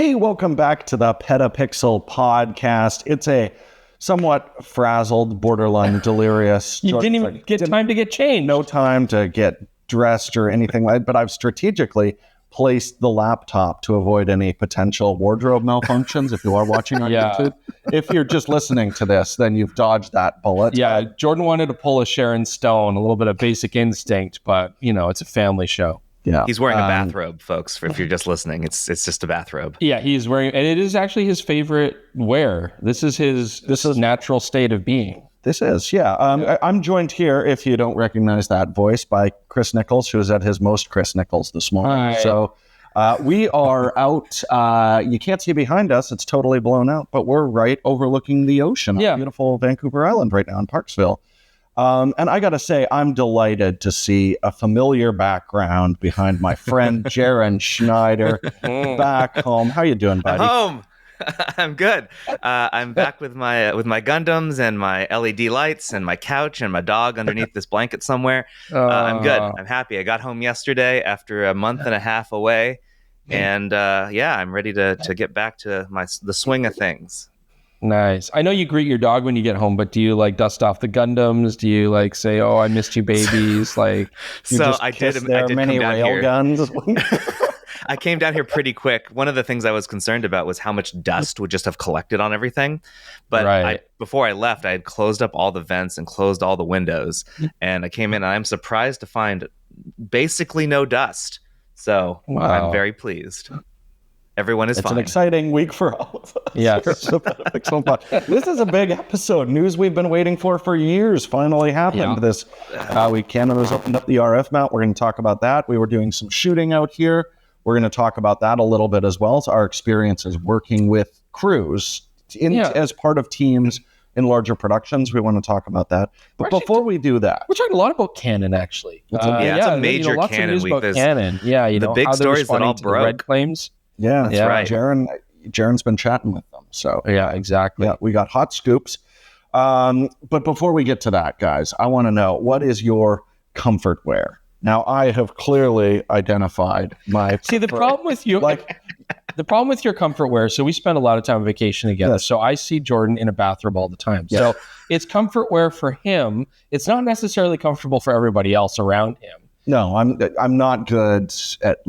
Hey, welcome back to the PetaPixel podcast. It's a somewhat frazzled, borderline delirious. You didn't even get time to get changed. No time to get dressed or anything like that, but I've strategically placed the laptop to avoid any potential wardrobe malfunctions if you are watching on YouTube. If you're just listening to this, then you've dodged that bullet. Yeah, Jordan wanted to pull a Sharon Stone, a little bit of Basic Instinct, but, you know, it's a family show. Yeah, he's wearing a bathrobe, folks. If you're just listening, it's just a bathrobe. Yeah, he's wearing, and it is actually his favorite wear. This is his natural state of being. This is, yeah. I'm joined here, if you don't recognize that voice, by Chris Niccolls, who is at his most Chris Niccolls this morning. Hi. So we are out. You can't see behind us; it's totally blown out, but we're right overlooking the ocean. On beautiful Vancouver Island right now in Parksville. And I got to say, I'm delighted to see a familiar background behind my friend Jaron Schneider back home. How you doing, buddy? I'm home. I'm good. I'm back with my Gundams and my LED lights and my couch and my dog underneath this blanket somewhere. I'm good. I'm happy. I got home yesterday after a month and a half away, and I'm ready to get back to the swing of things. Nice. I know you greet your dog when you get home, but do you like dust off the Gundams? Do you like say, "Oh, I missed you, babies"? Like, you so just I did many come down rail here. guns. I came down here pretty quick. One of the things I was concerned about was how much dust would just have collected on everything. But before I left, I had closed up all the vents and closed all the windows. And I came in and I'm surprised to find basically no dust. So I'm very pleased. Everyone is fine. It's an exciting week for all of us. Yeah. This is a big episode. News we've been waiting for years finally happened. Canon has opened up the RF mount. We're going to talk about that. We were doing some shooting out here. We're going to talk about that a little bit as well as our experiences working with crews as part of teams in larger productions. We want to talk about that. But before we do that, we're talking a lot about Canon, actually. It's a major Canon week. Canon. Yeah, the big stories that all broke. Red claims. Yeah, that's right. Jaron's been chatting with them. So yeah, exactly. Yeah, we got hot scoops. But before we get to that, guys, I want to know, what is your comfort wear? Now, I have clearly identified my... See, the problem with you... the problem with your comfort wear, so we spend a lot of time on vacation together. Yes. So I see Jordan in a bathrobe all the time. Yes. So it's comfort wear for him. It's not necessarily comfortable for everybody else around him. No, I'm not good at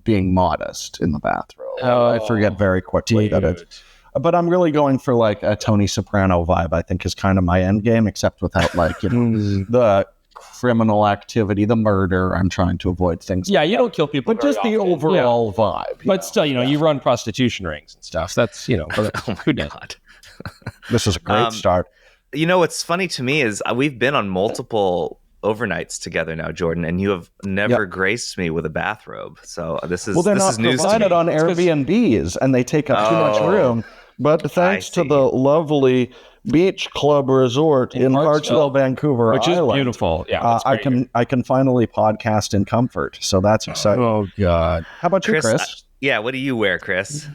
being modest in the bathroom. I forget very quickly that it's... But I'm really going for a Tony Soprano vibe, I think is kind of my end game, except without the criminal activity, the murder. I'm trying to avoid things. Yeah, you don't kill people, but just the overall vibe. But still, you run prostitution rings and stuff. That's who does? This is a great start. What's funny to me is we've been on multiple overnights together now, Jordan, and you have never graced me with a bathrobe. So this is they're not news provided to me. On Airbnbs, and they take up too much room. But thanks to the lovely Beach Club Resort in Parksville, Vancouver which Island, is beautiful. Yeah, I can finally podcast in comfort. So that's exciting. Oh God! How about you, Chris? What do you wear, Chris?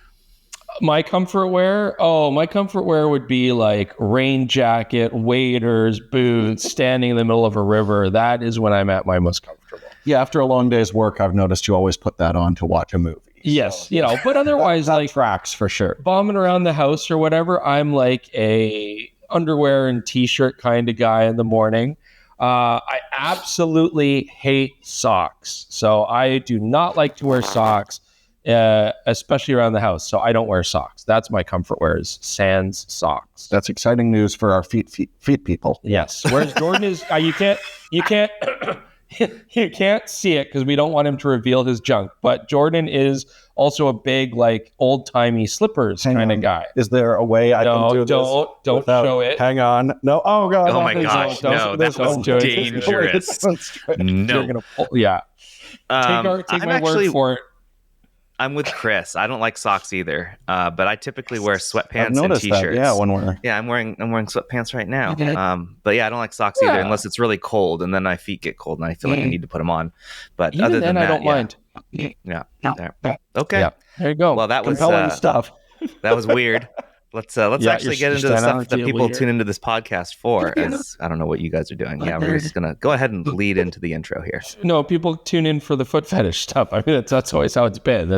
My comfort wear? My comfort wear would be rain jacket, waders, boots, standing in the middle of a river. That is when I'm at my most comfortable. Yeah, after a long day's work, I've noticed you always put that on to watch a movie. Yes, but otherwise, that tracks for sure. Bombing around the house or whatever, I'm a underwear and t-shirt kind of guy in the morning. I absolutely hate socks. So I do not like to wear socks, especially around the house. So I don't wear socks. That's my comfort wear, is sans socks. That's exciting news for our feet people. Yes. Whereas Jordan is, you can't you can't see it because we don't want him to reveal his junk. But Jordan is also a big, old-timey slippers kind of guy. Is there a way I can do this? Don't show it. Hang on. No. Oh, God. Oh, my gosh. No, that was dangerous. No. You're gonna pull, yeah. Take my word for it. I'm with Chris. I don't like socks either, but I typically wear sweatpants and t-shirts. I'm wearing sweatpants right now. But I don't like socks either unless it's really cold, and then my feet get cold, and I feel like I need to put them on. But even other than that, I don't mind. Yeah. No. Okay. Yeah. There you go. Well, that was compelling stuff. That was weird. Let's actually get into the stuff that people tune into this podcast for. As I don't know what you guys are doing. Yeah, we're just gonna go ahead and lead into the intro here. No, people tune in for the foot fetish stuff. I mean, that's always how it's been.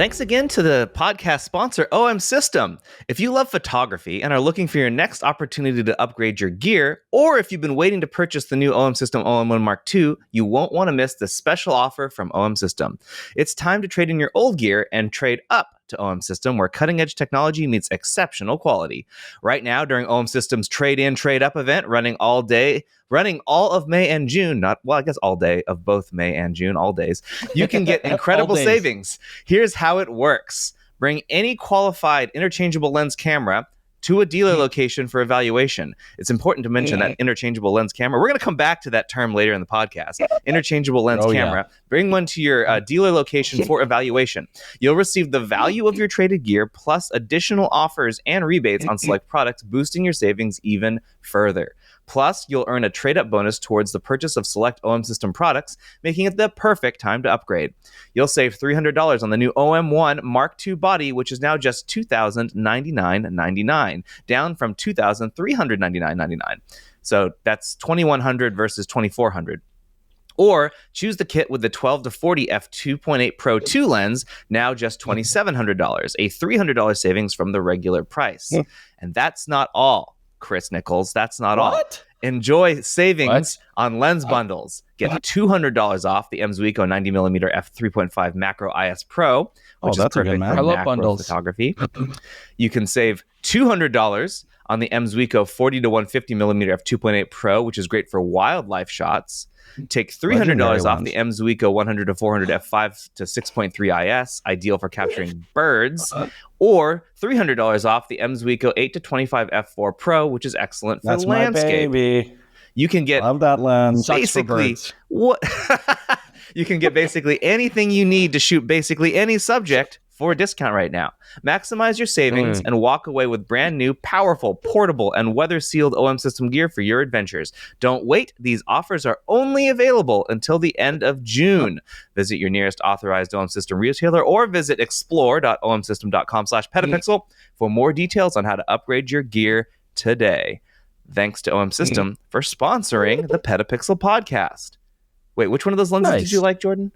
Thanks again to the podcast sponsor, OM System. If you love photography and are looking for your next opportunity to upgrade your gear, or if you've been waiting to purchase the new OM System OM1 Mark II, you won't want to miss this special offer from OM System. It's time to trade in your old gear and trade up to OM System, where cutting-edge technology meets exceptional quality. Right now, during OM System's trade-in, trade-up event, running all of May and June, all day of both May and June, all days, you can get incredible savings. Here's how it works. Bring any qualified interchangeable lens camera to a dealer location for evaluation. It's important to mention that interchangeable lens camera. We're going to come back to that term later in the podcast. Interchangeable lens camera. Yeah. Bring one to your dealer location for evaluation. You'll receive the value of your traded gear plus additional offers and rebates on select products, boosting your savings even further. Plus, you'll earn a trade-up bonus towards the purchase of select OM System products, making it the perfect time to upgrade. You'll save $300 on the new OM1 Mark II body, which is now just $2,099.99, down from $2,399.99. So that's $2,100 versus $2,400. Or choose the kit with the 12-40 f2.8 Pro 2 lens, now just $2,700, a $300 savings from the regular price. And that's not all. Chris Niccolls, that's not all. Enjoy savings on lens bundles. Get $200 off the Zuiko 90mm f3.5 Macro IS Pro, which is perfect for macro photography. You can save $200 on the Zuiko 40-150mm f2.8 Pro, which is great for wildlife shots. Take $300 off the Zuiko 100-400 f5 to 6.3 IS, ideal for capturing birds, or $300 off the Zuiko 8-25 f4 Pro, which is excellent for landscape. My baby. You can get love that lens. Basically, you can get basically anything you need to shoot basically any subject for a discount right now. Maximize your savings and walk away with brand new, powerful, portable, and weather-sealed OM System gear for your adventures. Don't wait. These offers are only available until the end of June. Visit your nearest authorized OM System retailer or visit explore.omsystem.com/PetaPixel for more details on how to upgrade your gear today. Thanks to OM System for sponsoring the PetaPixel podcast. Wait, which one of those lenses did you like, Jordan?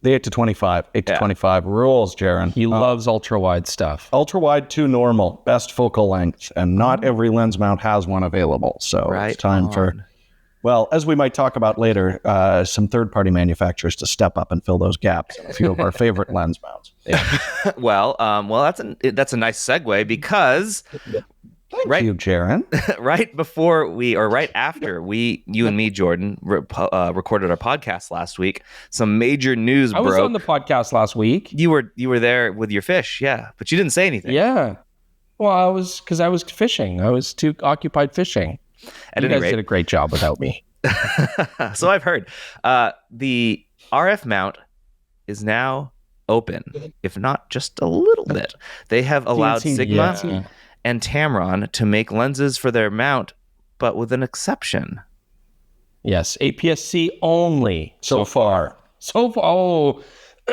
The 8-25. 8-25 rules, Jaron. He loves ultra-wide stuff. Ultra-wide to normal, best focal length, and not every lens mount has one available. So it's time for, well, as we might talk about later, some third-party manufacturers to step up and fill those gaps in a few of our favorite lens mounts. Yeah. well, that's a nice segue because... Thank you, Jaron. Right after you and me, Jordan, recorded our podcast last week, some major news broke. I was on the podcast last week. You were there with your fish, yeah, but you didn't say anything. Yeah. Well, because I was fishing. I was too occupied fishing. You guys did a great job without me. So I've heard. The RF mount is now open, if not just a little bit. They have allowed Sigma and Tamron to make lenses for their mount, but with an exception. Yes, APS-C only so far.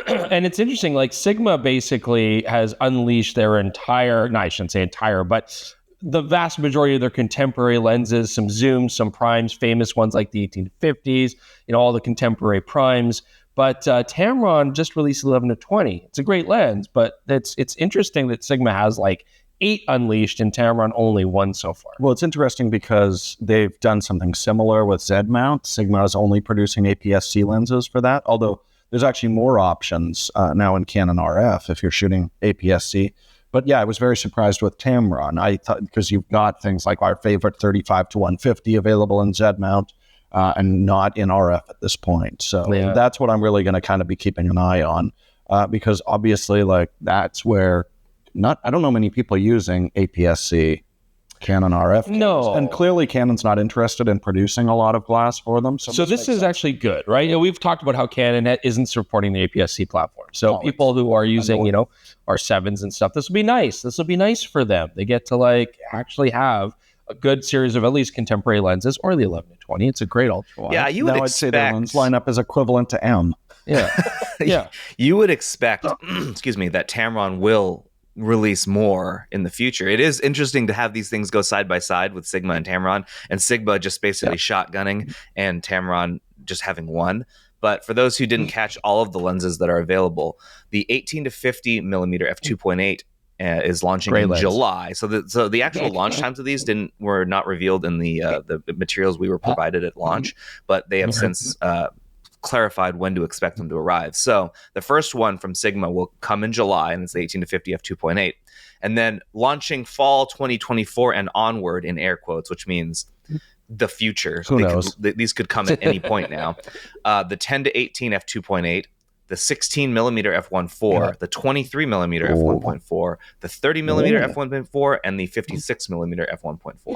And it's interesting, like Sigma basically has unleashed their entire, I shouldn't say entire, but the vast majority of their contemporary lenses, some zooms, some primes, famous ones like the 1850s, all the contemporary primes. But Tamron just released 11-20. It's a great lens, but it's interesting that Sigma has like 8 unleashed and Tamron only 1 so far. Well, it's interesting because they've done something similar with Z mount. Sigma is only producing APS-C lenses for that, although there's actually more options now in Canon RF if you're shooting APS-C. But yeah, I was very surprised with Tamron. I thought because you've got things like our favorite 35-150 available in Z mount and not in RF at this point. So that's what I'm really going to kind of be keeping an eye on because obviously like that's where I don't know many people using APS-C Canon RF cameras. No. And clearly Canon's not interested in producing a lot of glass for them. So this is actually good, right? We've talked about how Canon isn't supporting the APS-C platform. So people who are using, our 7s and stuff, this will be nice. This will be nice for them. They get to actually have a good series of at least contemporary lenses or the 11-20. It's a great ultra wide. Yeah, you would expect... I'd say their lens lineup is equivalent to M. Yeah. Yeah. You would expect, that Tamron will release more in the future. It is interesting to have these things go side by side with Sigma and Tamron, and Sigma just basically shotgunning and Tamron just having 1. But for those who didn't catch all of the lenses that are available, the 18 to 50 millimeter f2.8 is launching in July. So the actual launch times of these were not revealed in the materials we were provided at launch, but they have since clarified when to expect them to arrive. So the first one from Sigma will come in July, and it's the 18 to 50 f2.8, and then launching fall 2024 and onward in air quotes, which means the future. Who knows? These could come at any point now. The 10 to 18 f2.8, the 16 millimeter f1.4, the 23 millimeter f1.4, the 30 millimeter f1.4, and the 56 millimeter f1.4.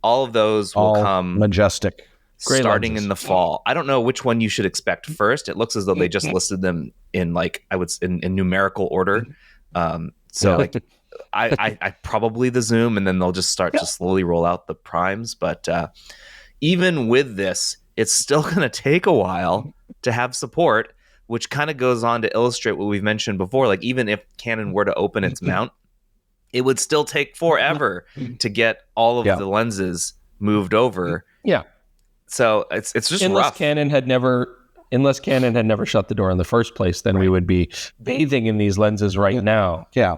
All of those will come majestic, starting in the fall. I don't know which one you should expect first. It looks as though they just listed them in in numerical order. I probably the zoom, and then they'll just start to slowly roll out the primes. But even with this, it's still going to take a while to have support, which kind of goes on to illustrate what we've mentioned before. Like, even if Canon were to open its mount, it would still take forever to get all of the lenses moved over. Yeah. So it's just rough. Canon had never shut the door in the first place, then we would be bathing in these lenses right now. Yeah.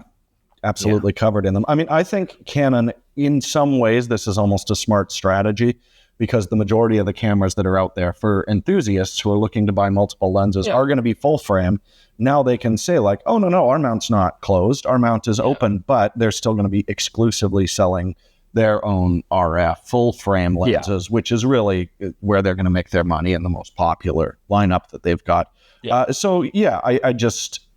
Absolutely covered in them. I mean, I think Canon, in some ways, this is almost a smart strategy, because the majority of the cameras that are out there for enthusiasts who are looking to buy multiple lenses are going to be full frame. Now they can say like, oh, no, our mount's not closed. Our mount is open, but they're still going to be exclusively selling their own RF full frame lenses, which is really where they're going to make their money and the most popular lineup that they've got. Yeah.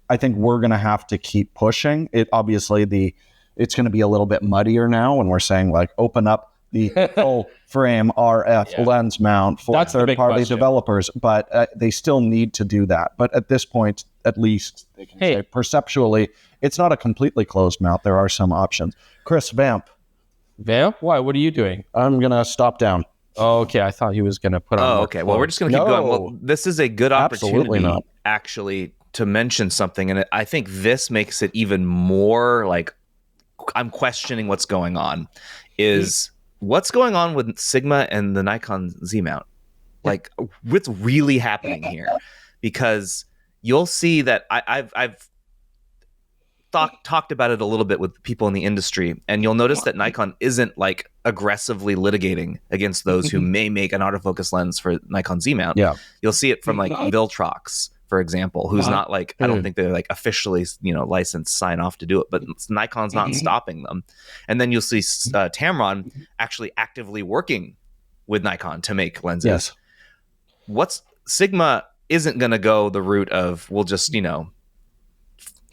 I think we're going to have to keep pushing it. Obviously, it's going to be a little bit muddier now when we're saying like open up the full frame RF lens mount for third-party developers, but they still need to do that. But at this point, at least they can say perceptually, it's not a completely closed mount. There are some options. Chris, vamp. Vamp? Why? What are you doing? I'm going to stop down. Oh, okay. I thought he was going to put on. Oh, okay. Well, we're just going to keep going. Well, this is a good opportunity, actually, to mention something, and I think this makes it even more like I'm questioning what's going on. Is what's going on with Sigma and the Nikon Z mount? Like, what's really happening here? Because you'll see that I've talked about it a little bit with people in the industry, and you'll notice that Nikon isn't like aggressively litigating against those who may make an autofocus lens for Nikon Z mount. Yeah, you'll see it from like Viltrox, for example, who's not like, I don't think they're like officially, licensed, sign off to do it, but Nikon's not stopping them. And then you'll see Tamron actually actively working with Nikon to make lenses. Yes. Sigma isn't going to go the route of, we'll just,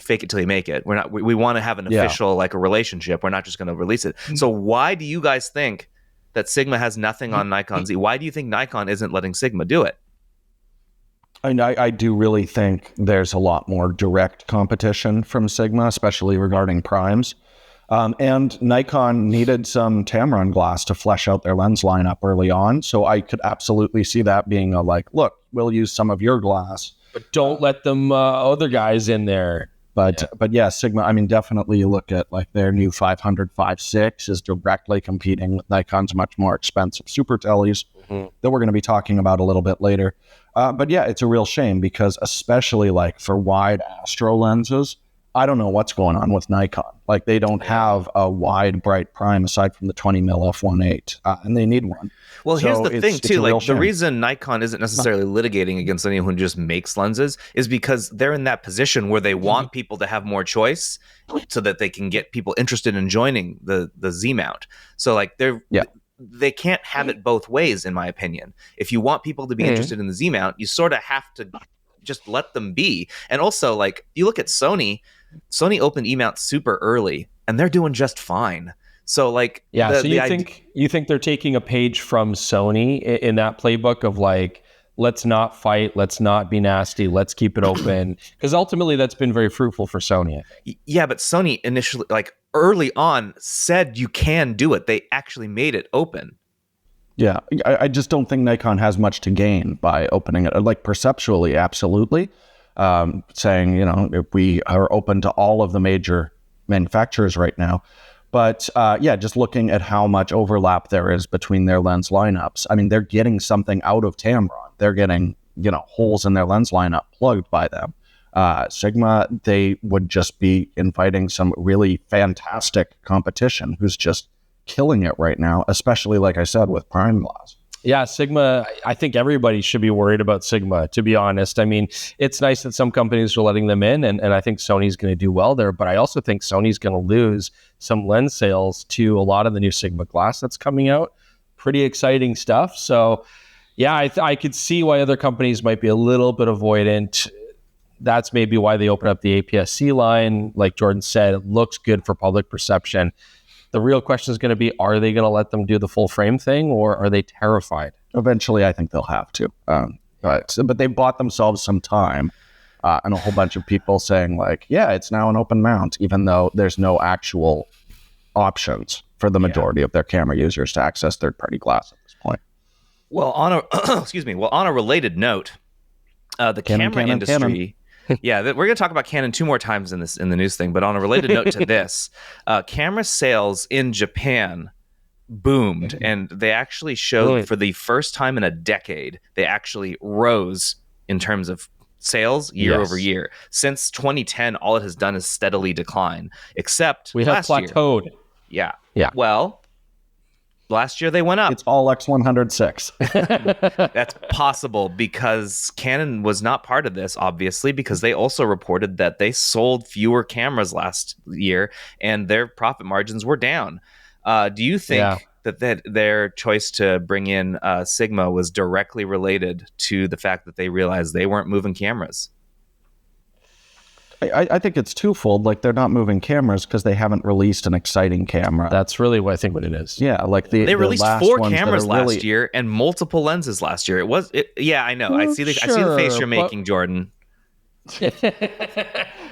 fake it till you make it. We want to have an official, like a relationship. We're not just going to release it. So why do you guys think that Sigma has nothing on Nikon Z? Why do you think Nikon isn't letting Sigma do it? I do really think there's a lot more direct competition from Sigma, especially regarding primes. And Nikon needed some Tamron glass to flesh out their lens lineup early on. So I could absolutely see that being look, we'll use some of your glass. But don't let them other guys in there. But yeah, Sigma, I mean, definitely you look at like their new 500 5.6 is directly competing with Nikon's much more expensive super teles that we're going to be talking about a little bit later. But yeah, it's a real shame because especially like for wide astro lenses, I don't know what's going on with Nikon. Like they don't have a wide bright prime aside from the 20 mm f1.8, and they need one. Well, so here's the thing too, like the reason Nikon isn't necessarily litigating against anyone who just makes lenses is because they're in that position where they want people to have more choice so that they can get people interested in joining the Z mount. So like they can't have it both ways, in my opinion. If you want people to be interested in the Z mount, you sort of have to just let them be. And also, like, you look at Sony opened E-mount super early, and they're doing just fine. So, like, you think they're taking a page from Sony in that playbook of like, let's not fight, let's not be nasty, let's keep it open, because ultimately that's been very fruitful for Sony. Yeah, but Sony initially, like early on, said you can do it. They actually made it open. Yeah, I just don't think Nikon has much to gain by opening it. Like perceptually, absolutely. Saying, if we are open to all of the major manufacturers right now. But just looking at how much overlap there is between their lens lineups. I mean, they're getting something out of Tamron. They're getting holes in their lens lineup plugged by them. Sigma, they would just be inviting some really fantastic competition who's just killing it right now, especially, like I said, with prime glass. Yeah, Sigma, I think everybody should be worried about Sigma, to be honest. I mean, it's nice that some companies are letting them in, and I think Sony's going to do well there, but I also think Sony's going to lose some lens sales to a lot of the new Sigma glass that's coming out. Pretty exciting stuff. So, yeah, I could see why other companies might be a little bit avoidant. That's maybe why they open up the APS-C line. Like Jordan said, it looks good for public perception. The real question is going to be, are they going to let them do the full frame thing, or are they terrified? Eventually, I think they'll have to. But they bought themselves some time, and a whole bunch of people saying, like, yeah, it's now an open mount, even though there's no actual options for the majority of their camera users to access third-party glass at this point. Well, on a related note, the camera industry. Yeah, we're going to talk about Canon 2 more times in the news thing, but on a related note to this, camera sales in Japan boomed, and they actually showed for the first time in a decade, they actually rose in terms of sales year over year. Since 2010, all it has done is steadily decline, except we have plateaued. Yeah. Well, last year they went up. It's all X106. That's possible because Canon was not part of this, obviously, because they also reported that they sold fewer cameras last year and their profit margins were down. Do you think that their choice to bring in Sigma was directly related to the fact that they realized they weren't moving cameras? I think it's twofold. Like, they're not moving cameras because they haven't released an exciting camera. That's really what I think what it is. Yeah, like they released 4 cameras last year and multiple lenses last year. Yeah, I know. I see the face you're making, Jordan.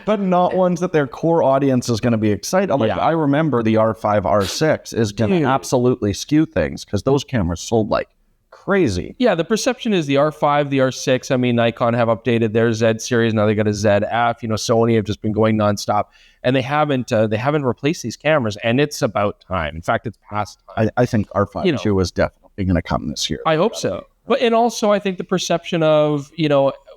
But not ones that their core audience is going to be excited. Like, I remember the R5, R6 is going to absolutely skew things because those cameras sold like crazy. Yeah, the perception is the R5, the R6. I mean, Nikon have updated their Z series. Now they got a ZF. Sony have just been going nonstop, and they haven't replaced these cameras. And it's about time. In fact, it's past time. I think R5 2 is definitely going to come this year. I hope so. And also, I think the perception of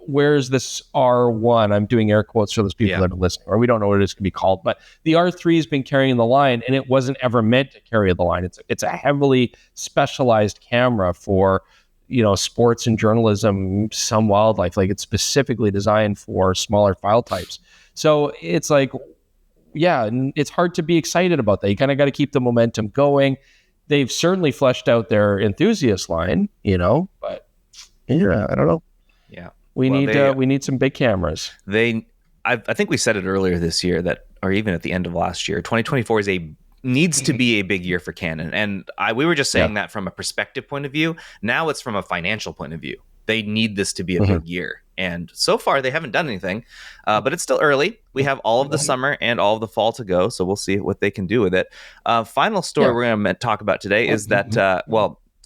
where's this R1? I'm doing air quotes for those people that are listening, or we don't know what it is going to be called. But the R3 has been carrying the line, and it wasn't ever meant to carry the line. It's a heavily specialized camera for sports and journalism, some wildlife. Like, it's specifically designed for smaller file types. So it's like, it's hard to be excited about that. You kind of got to keep the momentum going. They've certainly fleshed out their enthusiast line, but I don't know. Yeah. We need some big cameras. I think we said it earlier this year or even at the end of last year, 2024 needs to be a big year for Canon. And we were just saying that from a perspective point of view. Now it's from a financial point of view. They need this to be a big year. And so far they haven't done anything, but it's still early. We have all of the summer and all of the fall to go. So we'll see what they can do with it. Final story we're going to talk about today is that,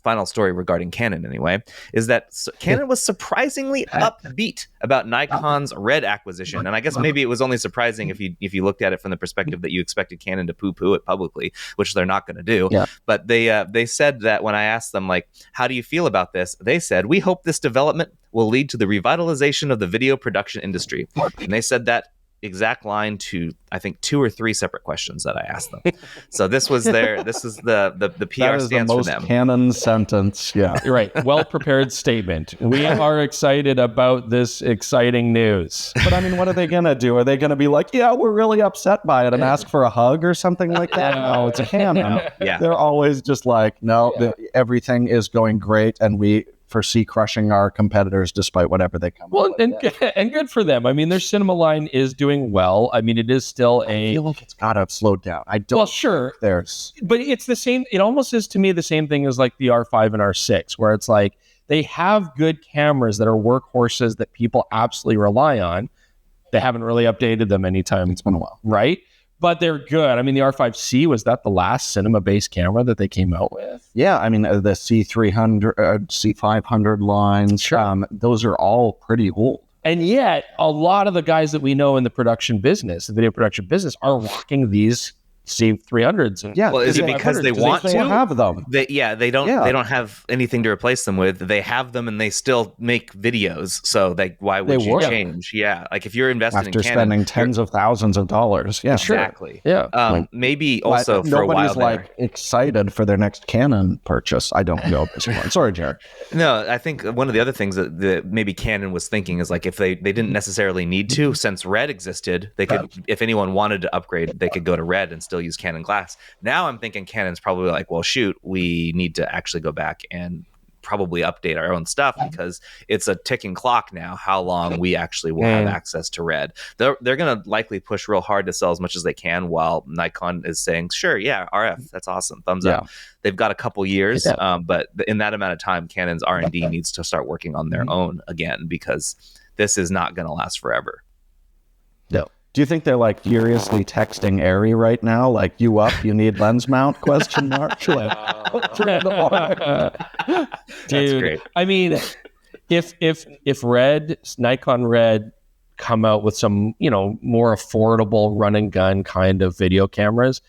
final story regarding Canon anyway, is that Canon was surprisingly upbeat about Nikon's Red acquisition. And I guess maybe it was only surprising if you looked at it from the perspective that you expected Canon to poo-poo it publicly, which they're not going to do. Yeah. But they said that when I asked them, like, how do you feel about this? They said, we hope this development will lead to the revitalization of the video production industry. And they said that exact line to, I think, 2 or 3 separate questions that I asked them. So this is the PR stance for them. Canon sentence. Yeah. You're right. Well prepared statement. We are excited about this exciting news. But I mean, what are they going to do? Are they going to be like, yeah, we're really upset by it and ask for a hug or something like that? No, it's a Canon. Yeah. They're always just like, no, everything is going great and we foresee crushing our competitors despite whatever they come up with. And good for them. I mean, their cinema line is doing well. I mean, it is still I feel like it's got to have slowed down. I don't. Well, sure. But it's the same. It almost is to me the same thing as like the R5 and R6, where it's like they have good cameras that are workhorses that people absolutely rely on. They haven't really updated them anytime. It's been a while. Right? But they're good. I mean, the R5C, was that the last cinema-based camera that they came out with? Yeah, I mean, the C300, C500 lines, sure. Those are all pretty old. And yet, a lot of the guys that we know in the production business, the video production business, are rocking these C300s. And Yeah, well, is it because they want to have them? They don't have anything to replace them with. They have them and they still make videos. So why would you change? Yeah, like if you're investing after in Canon, spending tens of thousands of dollars. Yeah, exactly. Sure. Yeah, maybe also for a while nobody's like excited for their next Canon purchase. I don't know at this point. Sorry, Jared. No, I think one of the other things that maybe Canon was thinking is like if they didn't necessarily need to, since Red existed, they could, if anyone wanted to upgrade, they could go to Red and still use Canon glass. Now I'm thinking Canon's probably like, well, shoot, we need to actually go back and probably update our own stuff because it's a ticking clock now how long we actually will have access to Red. They're going to likely push real hard to sell as much as they can, while Nikon is saying, sure, yeah, RF, that's awesome, thumbs up. They've got a couple years, but in that amount of time, Canon's R&D needs to start working on their own again, because this is not going to last forever. No. Do you think they're like furiously texting Arri right now? Like, you up? You need lens mount? Question mark. Dude, That's great. I mean, if Nikon Red come out with some, more affordable run and gun kind of video cameras,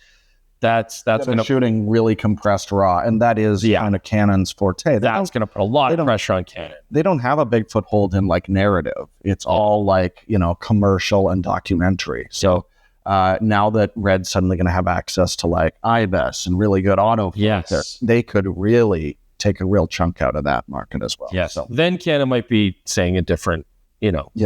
that's going to shooting really compressed RAW, and that is kind of Canon's forte. That's going to put a lot of pressure on Canon. They don't have a big foothold in like narrative. It's all like commercial and documentary. So now that Red's suddenly going to have access to like IBIS and really good autofocus, they could really take a real chunk out of that market as well. Yes. So then Canon might be saying a different,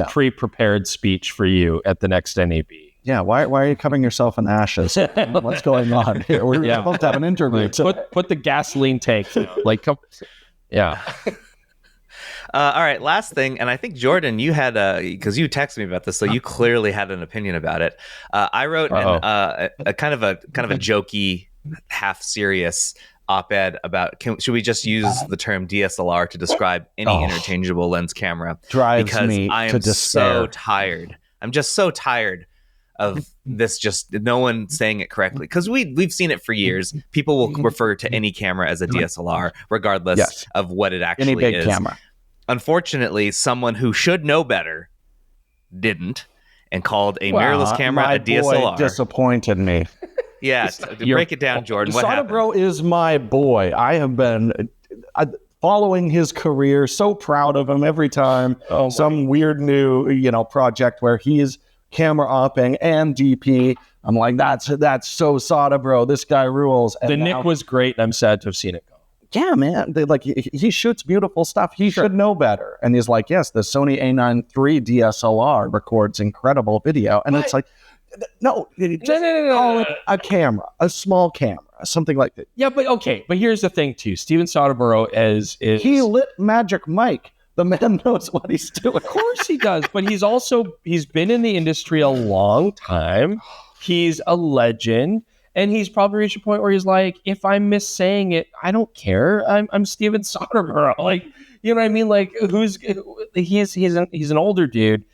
pre-prepared speech for you at the next NAB. Yeah, why are you covering yourself in ashes? What's going on here? We're supposed to have an interview. Put the gasoline tank down. All right, last thing, and I think Jordan, you had because you texted me about this, so you clearly had an opinion about it. I wrote a kind of a jokey, half serious op-ed about should we just use the term DSLR to describe any interchangeable lens camera? Drives because me I am to despair. so tired. I'm just so tired of this, just no one saying it correctly, because we've seen it for years. People will refer to any camera as a DSLR regardless of what it actually any big is. Camera. Unfortunately, someone who should know better didn't and called a mirrorless camera a DSLR. Boy disappointed me. Yeah, break it down, Jordan. What happened? Soderbergh is my boy. I have been following his career, so proud of him every time some weird new project where he's camera opping and DP. I'm like, that's so Soderbergh. This guy rules. And Nick was great, and I'm sad to have seen it go. Yeah, man. He shoots beautiful stuff. He should know better. And he's like, yes, the Sony A9 III DSLR records incredible video. And it's like, no, call it a camera, a small camera, something like that. Yeah, but here's the thing too. Steven Soderbergh is he lit Magic Mike. The man knows what he's doing. Of course he does, but he's been in the industry a long time. He's a legend, and he's probably reached a point where he's like, if I'm missaying it, I don't care. I'm Steven Soderbergh. Like, you know what I mean? Like, he's an older dude.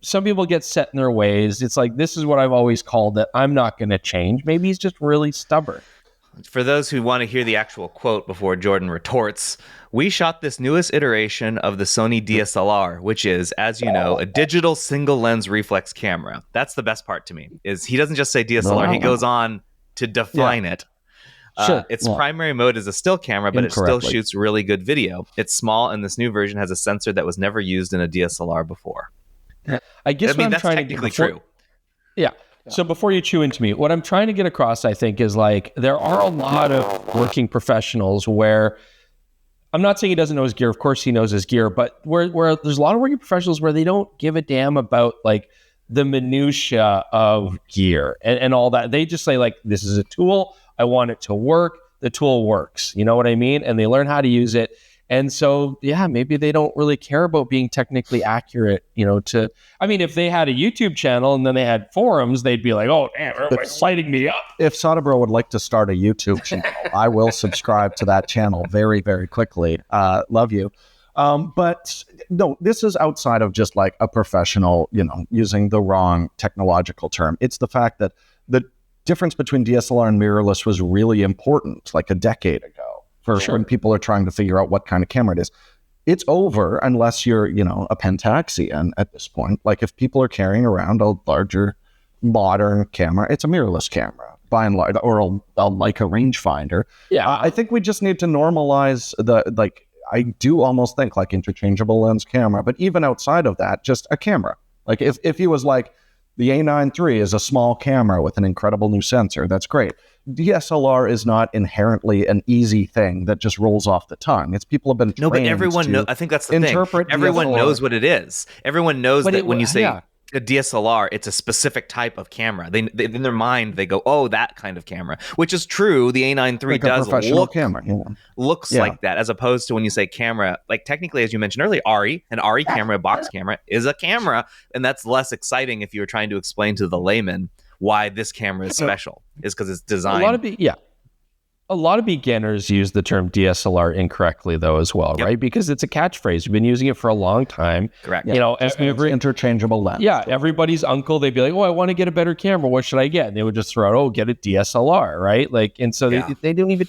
Some people get set in their ways. It's like, this is what I've always called it. I'm not going to change. Maybe he's just really stubborn. For those who want to hear the actual quote before Jordan retorts, we shot this newest iteration of the Sony DSLR, which is, as you know, a digital single lens reflex camera. That's the best part to me, is he doesn't just say DSLR. He goes on to define it. Its primary mode is a still camera, but it still shoots really good video. It's small, and this new version has a sensor that was never used in a DSLR before. I guess that's technically true. Yeah. So before you chew into me, what I'm trying to get across, I think, is like there are a lot of working professionals where I'm not saying he doesn't know his gear. Of course he knows his gear, but where there's a lot of working professionals where they don't give a damn about like the minutia of gear and all that. They just say like, this is a tool. I want it to work. The tool works. You know what I mean? And they learn how to use it. And so, maybe they don't really care about being technically accurate, if they had a YouTube channel and then they had forums, they'd be like, oh, damn, everybody's lighting me up. If Soderbergh would like to start a YouTube channel, I will subscribe to that channel very, very quickly. Love you. But no, this is outside of just like a professional, using the wrong technological term. It's the fact that the difference between DSLR and mirrorless was really important like a decade ago. When people are trying to figure out what kind of camera it is. It's over unless you're, a Pentaxian at this point. Like if people are carrying around a larger modern camera, it's a mirrorless camera. by and large, or a Leica rangefinder. Yeah. I think we just need to normalize I do almost think like interchangeable lens camera, but even outside of that, just a camera. Like if he was like, the A9 III is a small camera with an incredible new sensor, that's great. DSLR is not inherently an easy thing that just rolls off the tongue. It's people have been trained. No, but everyone knows. I think that's the thing. Everyone DSLR. knows what it is. Everyone knows that when you say yeah. a DSLR, it's a specific type of camera. They in their mind they go, "Oh, that kind of camera," which is true. The A9 III like does looks Yeah. like that, as opposed to when you say camera. Like technically, as you mentioned earlier, an ARRI camera, a box camera, is a camera, and that's less exciting if you were trying to explain to the layman why this camera is special. Is because it's designed. A lot of beginners use the term DSLR incorrectly, though, as well, right? Because it's a catchphrase. We've been using it for a long time. Correct. You know, every interchangeable lens. Yeah, everybody's uncle, they'd be like, "Oh, I want to get a better camera. What should I get?" And they would just throw out, "Oh, get a DSLR," right? Like, and so they don't even.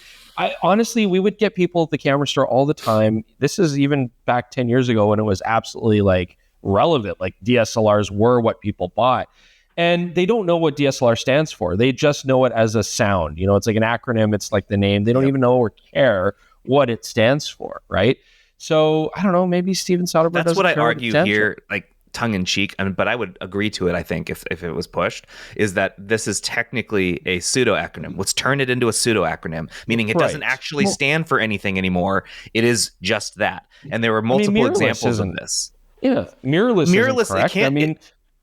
Honestly, we would get people at the camera store all the time. This is even back 10 years ago when it was absolutely like relevant. Like DSLRs were what people bought. And they don't know what DSLR stands for. They just know it as a sound. You know, it's like an acronym. It's like the name. They don't even know or care what it stands for, right? So I don't know. Maybe Steven Soderbergh. That's what I argue here, like tongue in cheek. But I would agree to it. I think if it was pushed, is that this is technically a pseudo acronym. Let's turn it into a pseudo acronym, meaning it doesn't actually stand for anything anymore. It is just that. And there were multiple examples of this. Yeah, mirrorless. Mirrorless. Correct. I mean.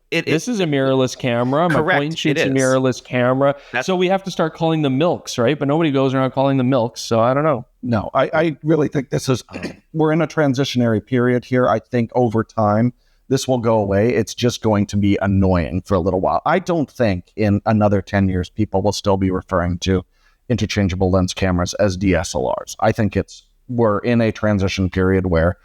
This is a mirrorless camera. Correct, my point and shoot's a mirrorless camera. So we have to start calling them milks, right? But nobody goes around calling them milks. So I don't know. No, I really think this is, we're in a transitionary period here. I think over time, this will go away. It's just going to be annoying for a little while. I don't think in another 10 years, people will still be referring to interchangeable lens cameras as DSLRs. I think we're in a transition period where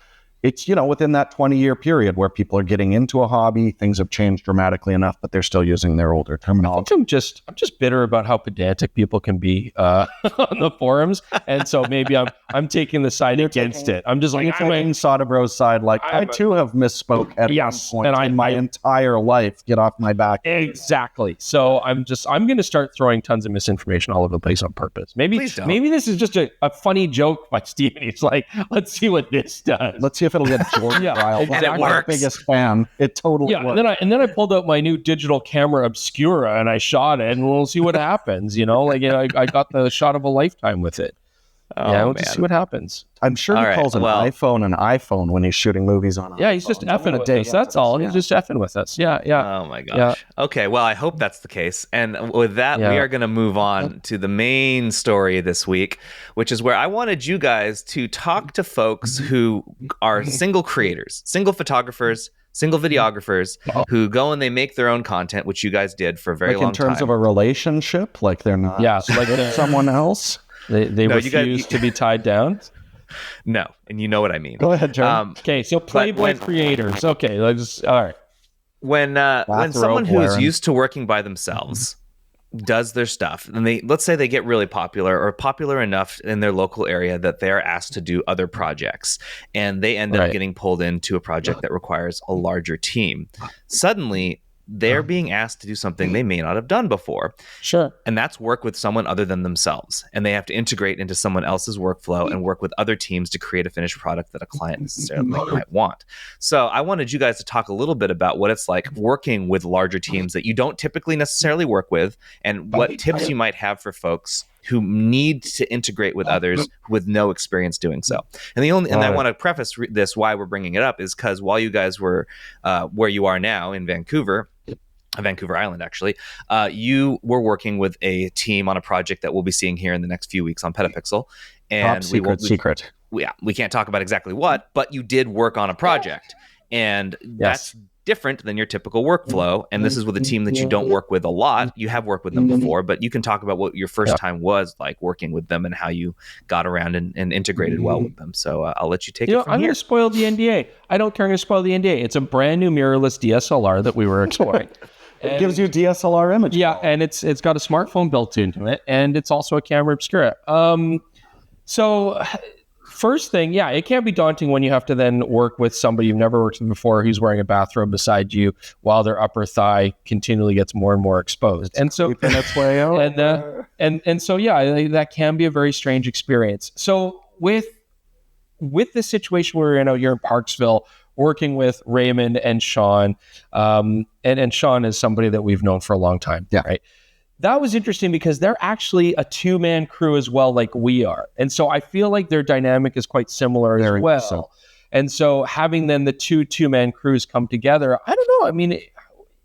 it's, you know, within that 20-year period where people are getting into a hobby, things have changed dramatically enough, but they're still using their older terminology. I'm just bitter about how pedantic people can be on the forums, and so maybe I'm taking the side against it. I'm just like, I'm taking Soderbro's side. Like I too have misspoke at one point in my entire life. Get off my back. Exactly. So I'm going to start throwing tons of misinformation all over the place on purpose. Maybe this is just a funny joke by Steven. He's like, let's see what this does. Let's see if it'll get Jordan riled. Exactly. I'm the biggest fan. It totally works. And then I pulled out my new digital camera Obscura and I shot it, and we'll see what happens. You know, like I got the shot of a lifetime with it. We'll just see what happens. I'm sure he calls an iPhone when he's shooting movies on. He's just effing with us. That's all. He's just effing with us. Yeah. Oh my gosh. Yeah. Okay. Well, I hope that's the case. And with that, we are going to move on to the main story this week, which is where I wanted you guys to talk to folks who are single creators, single photographers, single videographers who go and they make their own content, which you guys did for a very long time. In terms of a relationship, like they're not. Yeah. So like someone else. They refuse to be tied down? No, and you know what I mean. Go ahead, Jaron. Okay, so Playboy creators. Okay, all right. When someone who is used to working by themselves does their stuff, and let's say they get really popular or popular enough in their local area that they are asked to do other projects, and they end up getting pulled into a project that requires a larger team. Suddenly, they're being asked to do something they may not have done before. Sure. And that's work with someone other than themselves. And they have to integrate into someone else's workflow and work with other teams to create a finished product that a client necessarily might want. So I wanted you guys to talk a little bit about what it's like working with larger teams that you don't typically necessarily work with, and what tips you might have for folks who need to integrate with others with no experience doing so. And I want to preface this why we're bringing it up is because while you guys were where you are now in Vancouver Island, actually, you were working with a team on a project that we'll be seeing here in the next few weeks on PetaPixel. And secret. We can't talk about exactly what, but you did work on a project, and that's different than your typical workflow. And this is with a team that you don't work with a lot. You have worked with them before, but you can talk about what your first time was like working with them and how you got around and integrated well with them. So I'll let you take it from here. I'm going to spoil the NDA. I don't care to spoil the NDA. It's a brand new mirrorless DSLR that we were exploring. It gives you DSLR image. Yeah, and it's got a smartphone built into it, and it's also a camera obscura. So first thing, yeah, it can be daunting when you have to then work with somebody you've never worked with before who's wearing a bathrobe beside you while their upper thigh continually gets more and more exposed. And so, and so, yeah, that can be a very strange experience. So with the situation where you're in Parksville, working with Raymond and Sean, and Sean is somebody that we've known for a long time, right? That was interesting because they're actually a two-man crew as well, like we are. And so I feel like their dynamic is quite similar as well. So. And so having then the two-man crews come together, I don't know. I mean,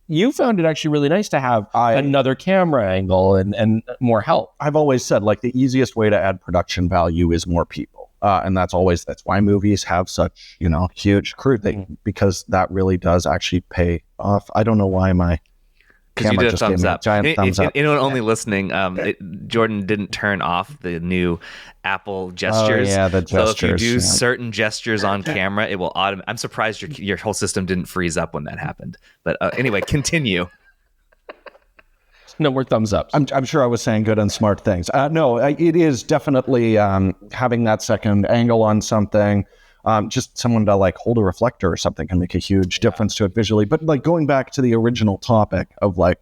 you found it actually really nice to have another camera angle and more help. I've always said, like, the easiest way to add production value is more people. And that's why movies have such, huge crew thing, because that really does actually pay off. I don't know why my camera you did just a thumbs gave me up. a giant thumbs up. Anyone only listening, Jordan didn't turn off the new Apple gestures. Oh, yeah, the gestures. So if you do certain gestures on camera, it will I'm surprised your whole system didn't freeze up when that happened. But anyway, continue. No more thumbs ups. I'm sure I was saying good and smart things. No, it is definitely having that second angle on something. Just someone to like hold a reflector or something can make a huge difference to it visually. But like going back to the original topic of like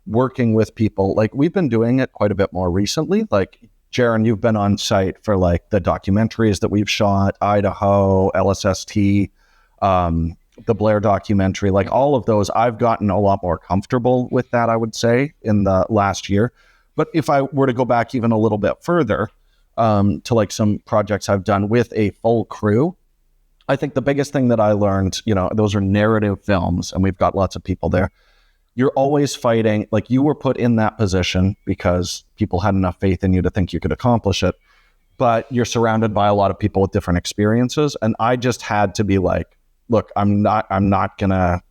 working with people, like we've been doing it quite a bit more recently. Like Jaron, you've been on site for like the documentaries that we've shot, Idaho, LSST, the Blair documentary, like all of those. I've gotten a lot more comfortable with that, I would say, in the last year. But if I were to go back even a little bit further to like some projects I've done with a full crew, I think the biggest thing that I learned, those are narrative films, and we've got lots of people there. You're always fighting, like you were put in that position because people had enough faith in you to think you could accomplish it. But you're surrounded by a lot of people with different experiences. And I just had to be like, look, I'm not gonna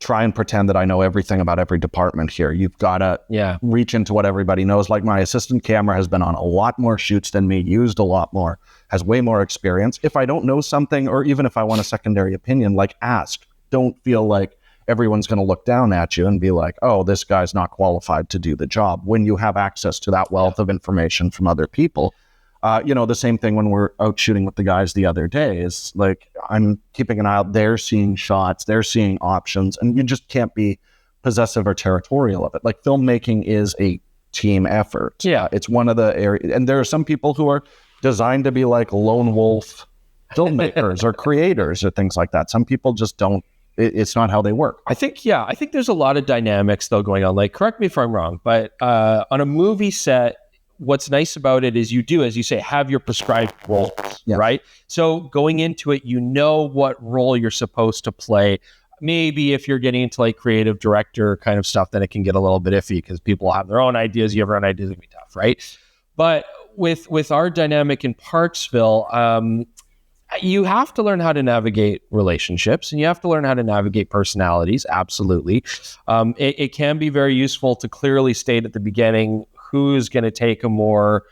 try and pretend that I know everything about every department here. You've got to reach into what everybody knows. Like my assistant camera has been on a lot more shoots than me, used a lot more, has way more experience. If I don't know something, or even if I want a secondary opinion, like ask. Don't feel like everyone's going to look down at you and be like, oh, this guy's not qualified to do the job, when you have access to that wealth of information from other people. The same thing when we're out shooting with the guys the other day is like, I'm keeping an eye out. They're seeing shots, they're seeing options, and you just can't be possessive or territorial of it. Like filmmaking is a team effort. Yeah. It's one of the areas, and there are some people who are designed to be like lone wolf filmmakers or creators or things like that. Some people just don't, it's not how they work. I think there's a lot of dynamics though going on. Like, correct me if I'm wrong, but on a movie set, what's nice about it is you do, as you say, have your prescribed roles, right? So going into it, what role you're supposed to play. Maybe if you're getting into like creative director kind of stuff, then it can get a little bit iffy because people have their own ideas. You have your own ideas, it can be tough, right? But with our dynamic in Parksville, you have to learn how to navigate relationships, and you have to learn how to navigate personalities. Absolutely. It can be very useful to clearly state at the beginning who's going to take a more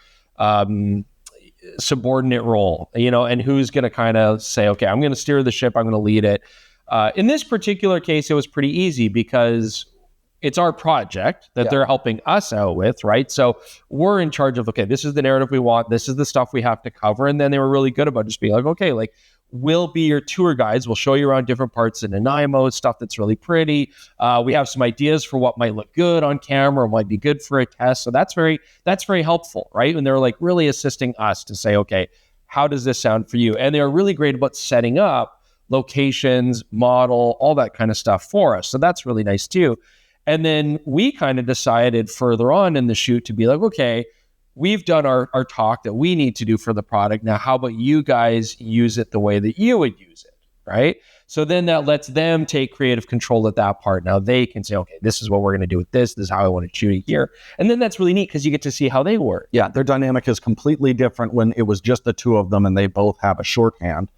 subordinate role, and who's going to kind of say, okay, I'm going to steer the ship, I'm going to lead it. In this particular case, it was pretty easy because it's our project that they're helping us out with, right? So we're in charge of, okay, this is the narrative we want, this is the stuff we have to cover. And then they were really good about just being like, okay, like, we'll be your tour guides. We'll show you around different parts in Nanaimo, stuff that's really pretty. We have some ideas for what might look good on camera, might be good for a test. So that's very helpful, right? And they're like really assisting us to say, okay, how does this sound for you? And they're really great about setting up locations, model, all that kind of stuff for us. So that's really nice too. And then we kind of decided further on in the shoot to be like, okay, we've done our talk that we need to do for the product. Now, how about you guys use it the way that you would use it, right? So then that lets them take creative control at that part. Now they can say, okay, this is what we're going to do with this. This is how I want to shoot it here. And then that's really neat because you get to see how they work. Yeah, their dynamic is completely different when it was just the two of them and they both have a shorthand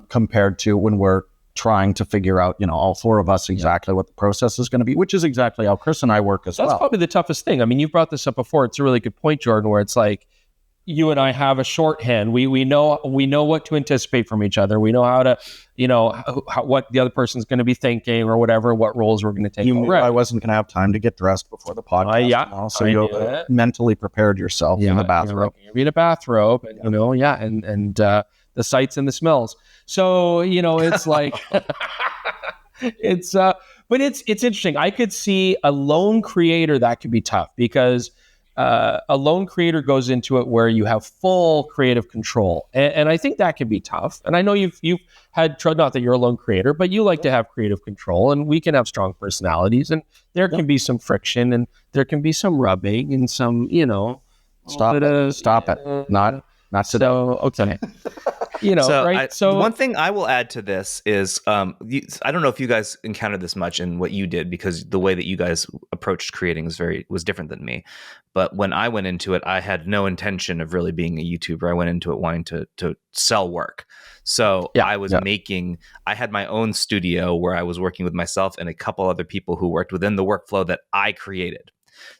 compared to when we're trying to figure out, all four of us exactly what the process is going to be, which is exactly how Chris and I work as well. That's probably the toughest thing. I mean, you've brought this up before. It's a really good point, Jordan, where it's like, you and I have a shorthand. We know what to anticipate from each other. We know how to, what the other person's going to be thinking or whatever, what roles we're going to take. You knew I wasn't going to have time to get dressed before the podcast. So you mentally prepared yourself in the bathrobe. You need a bathrobe, and and the sights and the smells. So it's like but it's interesting. I could see a lone creator that could be tough because a lone creator goes into it where you have full creative control, and I think that can be tough. And I know you've had not that you're a lone creator, but you like to have creative control, and we can have strong personalities, and there can be some friction, and there can be some rubbing, and some stop it, not today. So okay. Right? So one thing I will add to this is, I don't know if you guys encountered this much in what you did, because the way that you guys approached creating was different than me. But when I went into it, I had no intention of really being a YouTuber. I went into it wanting to sell work. So I had my own studio where I was working with myself and a couple other people who worked within the workflow that I created.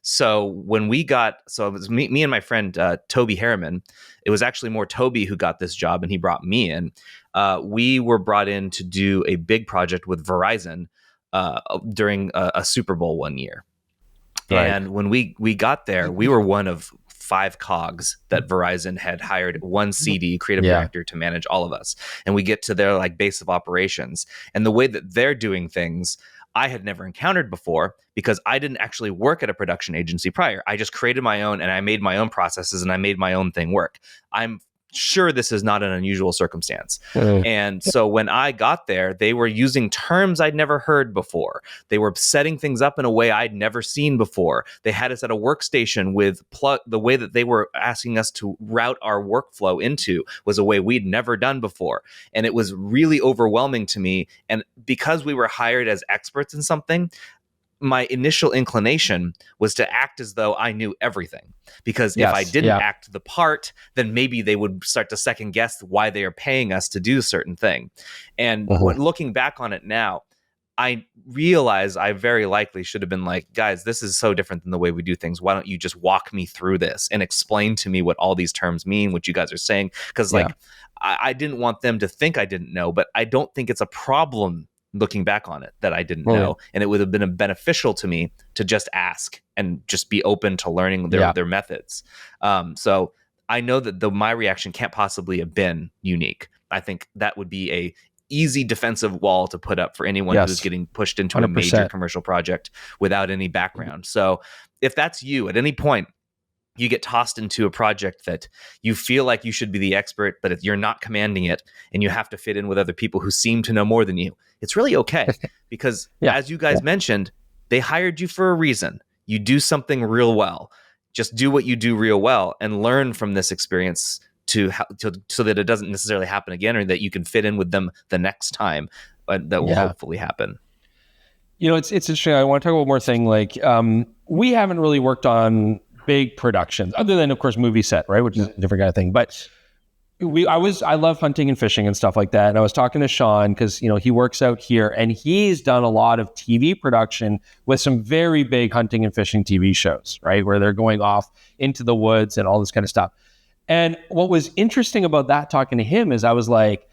So when it was me and my friend Toby Harriman. It was actually more Toby who got this job, and he brought me in. We were brought in to do a big project with Verizon during a Super Bowl one year. Right. And when we got there, we were one of 5 cogs that Verizon had hired one CD creative director to manage all of us. And we get to their base of operations, and the way that they're doing things, I had never encountered before, because I didn't actually work at a production agency prior. I just created my own, and I made my own processes, and I made my own thing work. I'm sure this is not an unusual circumstance. And so when I got there, they were using terms I'd never heard before. They were setting things up in a way I'd never seen before. They had us at a workstation with the way that they were asking us to route our workflow into was a way we'd never done before. And it was really overwhelming to me. And because we were hired as experts in something, my initial inclination was to act as though I knew everything, because if I didn't act the part, then maybe they would start to second guess why they are paying us to do a certain thing. And looking back on it now, I realize I very likely should have been like, guys, this is so different than the way we do things. Why don't you just walk me through this and explain to me what all these terms mean, what you guys are saying? Because I didn't want them to think I didn't know, but I don't think it's a problem looking back on it that I didn't know. And it would have been beneficial to me to just ask and just be open to learning their methods. So I know that my reaction can't possibly have been unique. I think that would be a easy defensive wall to put up for anyone who's getting pushed into 100%. A major commercial project without any background. So if that's you at any point, you get tossed into a project that you feel like you should be the expert, but you're not commanding it, and you have to fit in with other people who seem to know more than you. It's really okay, because as you guys mentioned, they hired you for a reason. You do something real well. Just do what you do real well and learn from this experience so that it doesn't necessarily happen again, or that you can fit in with them the next time. That will hopefully happen. It's interesting. I want to talk about one more thing. We haven't really worked on big productions, other than, of course, movie set, right, which is a different kind of thing. But I love hunting and fishing and stuff like that. And I was talking to Sean, because he works out here, and he's done a lot of TV production with some very big hunting and fishing TV shows, right, where they're going off into the woods and all this kind of stuff. And what was interesting about that, talking to him, is I was like,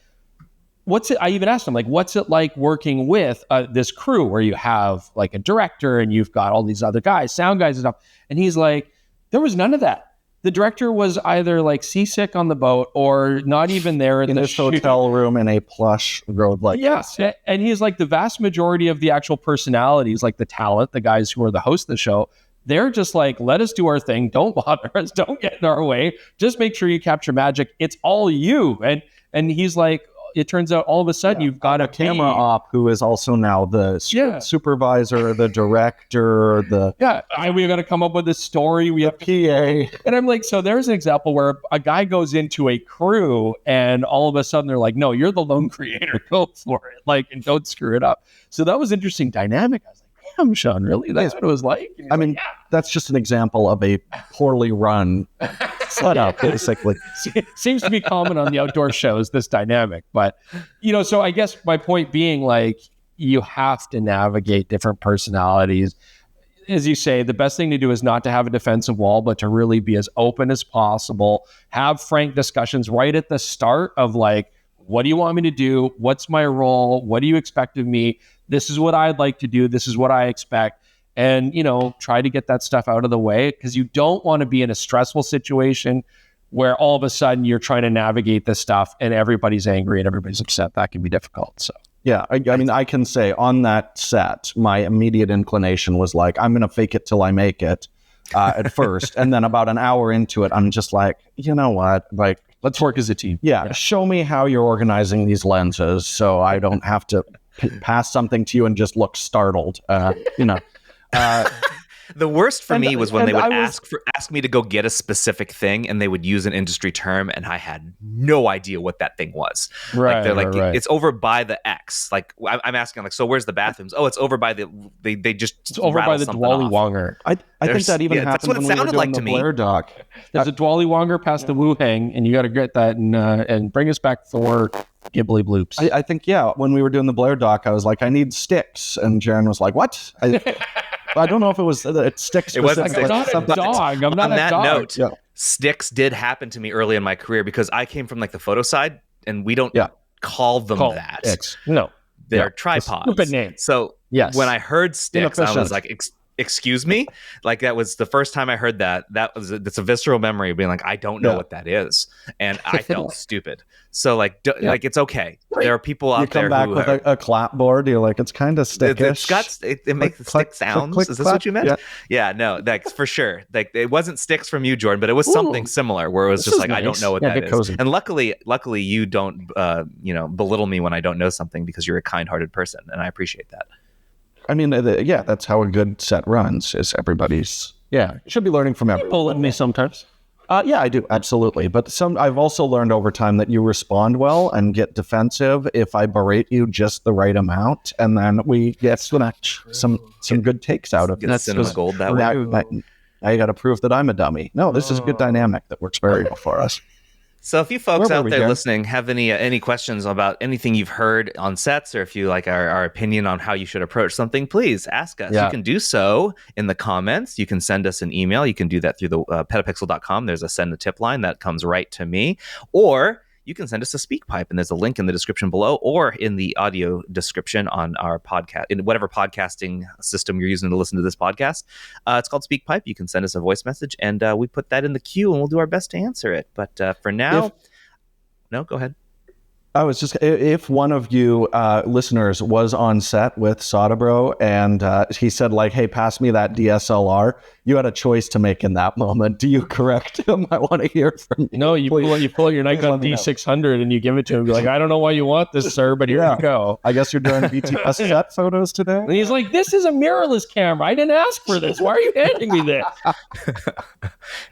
I even asked him, what's it like working with this crew where you have a director and you've got all these other guys, sound guys and stuff. And he's like, there was none of that. The director was either seasick on the boat or not even there in this hotel room in a plush road this. And he's like, the vast majority of the actual personalities, the talent, the guys who are the host of the show, they're just let us do our thing. Don't bother us. Don't get in our way. Just make sure you capture magic. It's all you. And he's like, it turns out all of a sudden you've got a camera op who is also now the supervisor, the director, we got to come up with a story. We have PA. And I'm like, so there's an example where a guy goes into a crew and all of a sudden they're like, no, you're the lone creator. Go for it. And don't screw it up. So that was interesting dynamic. I was like, damn, Sean, really? That's what it was like? That's just an example of a poorly run setup, basically. Seems to be common on the outdoor shows, this dynamic. But, so I guess my point being, you have to navigate different personalities. as you say, the best thing to do is not to have a defensive wall, but to really be as open as possible. Have frank discussions right at the start of like, what do you want me to do? What's my role? What do you expect of me? This is what I'd like to do. This is what I expect. And, try to get that stuff out of the way, because you don't want to be in a stressful situation where all of a sudden you're trying to navigate this stuff and everybody's angry and everybody's upset. That can be difficult. So. Yeah, I mean, I can say on that set, my immediate inclination was like, I'm going to fake it till I make it at first. And then about an hour into it, I'm just like, you know what? Like, let's work as a team. Yeah, show me how you're organizing these lenses so I don't have to pass something to you and just look startled, The worst for me was when they would ask me to go get a specific thing, and they would use an industry term, and I had no idea what that thing was. Right, like they're like, right. It's over by the X. Like I'm asking, like, so where's the bathrooms? Oh, it's over by the. It's over by the Dwally Wonger. I think that even happened that's what it when we were sounded doing like the to me. Blair doc. There's a Dwally Wonger past the Wu Hang, and you got to get that and bring us back for Ghibli bloops. I think when we were doing the Blair doc, I was like, I need sticks, and Jaron was like, what? I don't know if it was sticks. It wasn't I'm not a dog. I'm not on a that dog. note, sticks did happen to me early in my career because I came from like the photo side, and we don't call them that. No, they're tripods. Stupid name. So when I heard sticks, I was like, excuse me? Like, that was the first time I heard that. That's a visceral memory of being like, I don't know what that is. And I felt stupid. So like, like, it's okay. There are people out there who come back with a clapboard. You're like, it's kind of stickish. It makes the stick sounds. Click, is this clap? what you meant? Yeah, no, like, for sure. Like, it wasn't sticks from you, Jordan, but it was something similar where it was just like, nice. I don't know what that is. Cozy. And luckily you don't, belittle me when I don't know something, because you're a kind-hearted person, and I appreciate that. I mean, that's how a good set runs, is everybody's, should be learning from everyone. Pull at me sometimes. Yeah, I do. Absolutely. But I've also learned over time that you respond well and get defensive if I berate you just the right amount. And then we get some good takes out of it. That's cinema gold that way. Now you got to prove that I'm a dummy. No, this is a good dynamic that works very well for us. So if you folks out there listening have any questions about anything you've heard on sets, or if you like our opinion on how you should approach something, please ask us. You can do so in the comments. You can send us an email. You can do that through the PetaPixel.com. There's a send a tip line that comes right to me. Or you can send us a speak pipe, and there's a link in the description below, or in the audio description on our podcast, in whatever podcasting system you're using to listen to this podcast. It's called Speak Pipe. You can send us a voice message, and we put that in the queue, and we'll do our best to answer it. But for now, no, go ahead. I was just, if one of you listeners was on set with Soderbergh and he said, like, hey, pass me that DSLR, you had a choice to make in that moment. Do you correct him? I want to hear from you. No, you pull your Nikon D600 and you give it to him. You're like, I don't know why you want this, sir, but here you go. I guess you're doing BTS set photos today? And he's like, this is a mirrorless camera. I didn't ask for this. Why are you handing me this?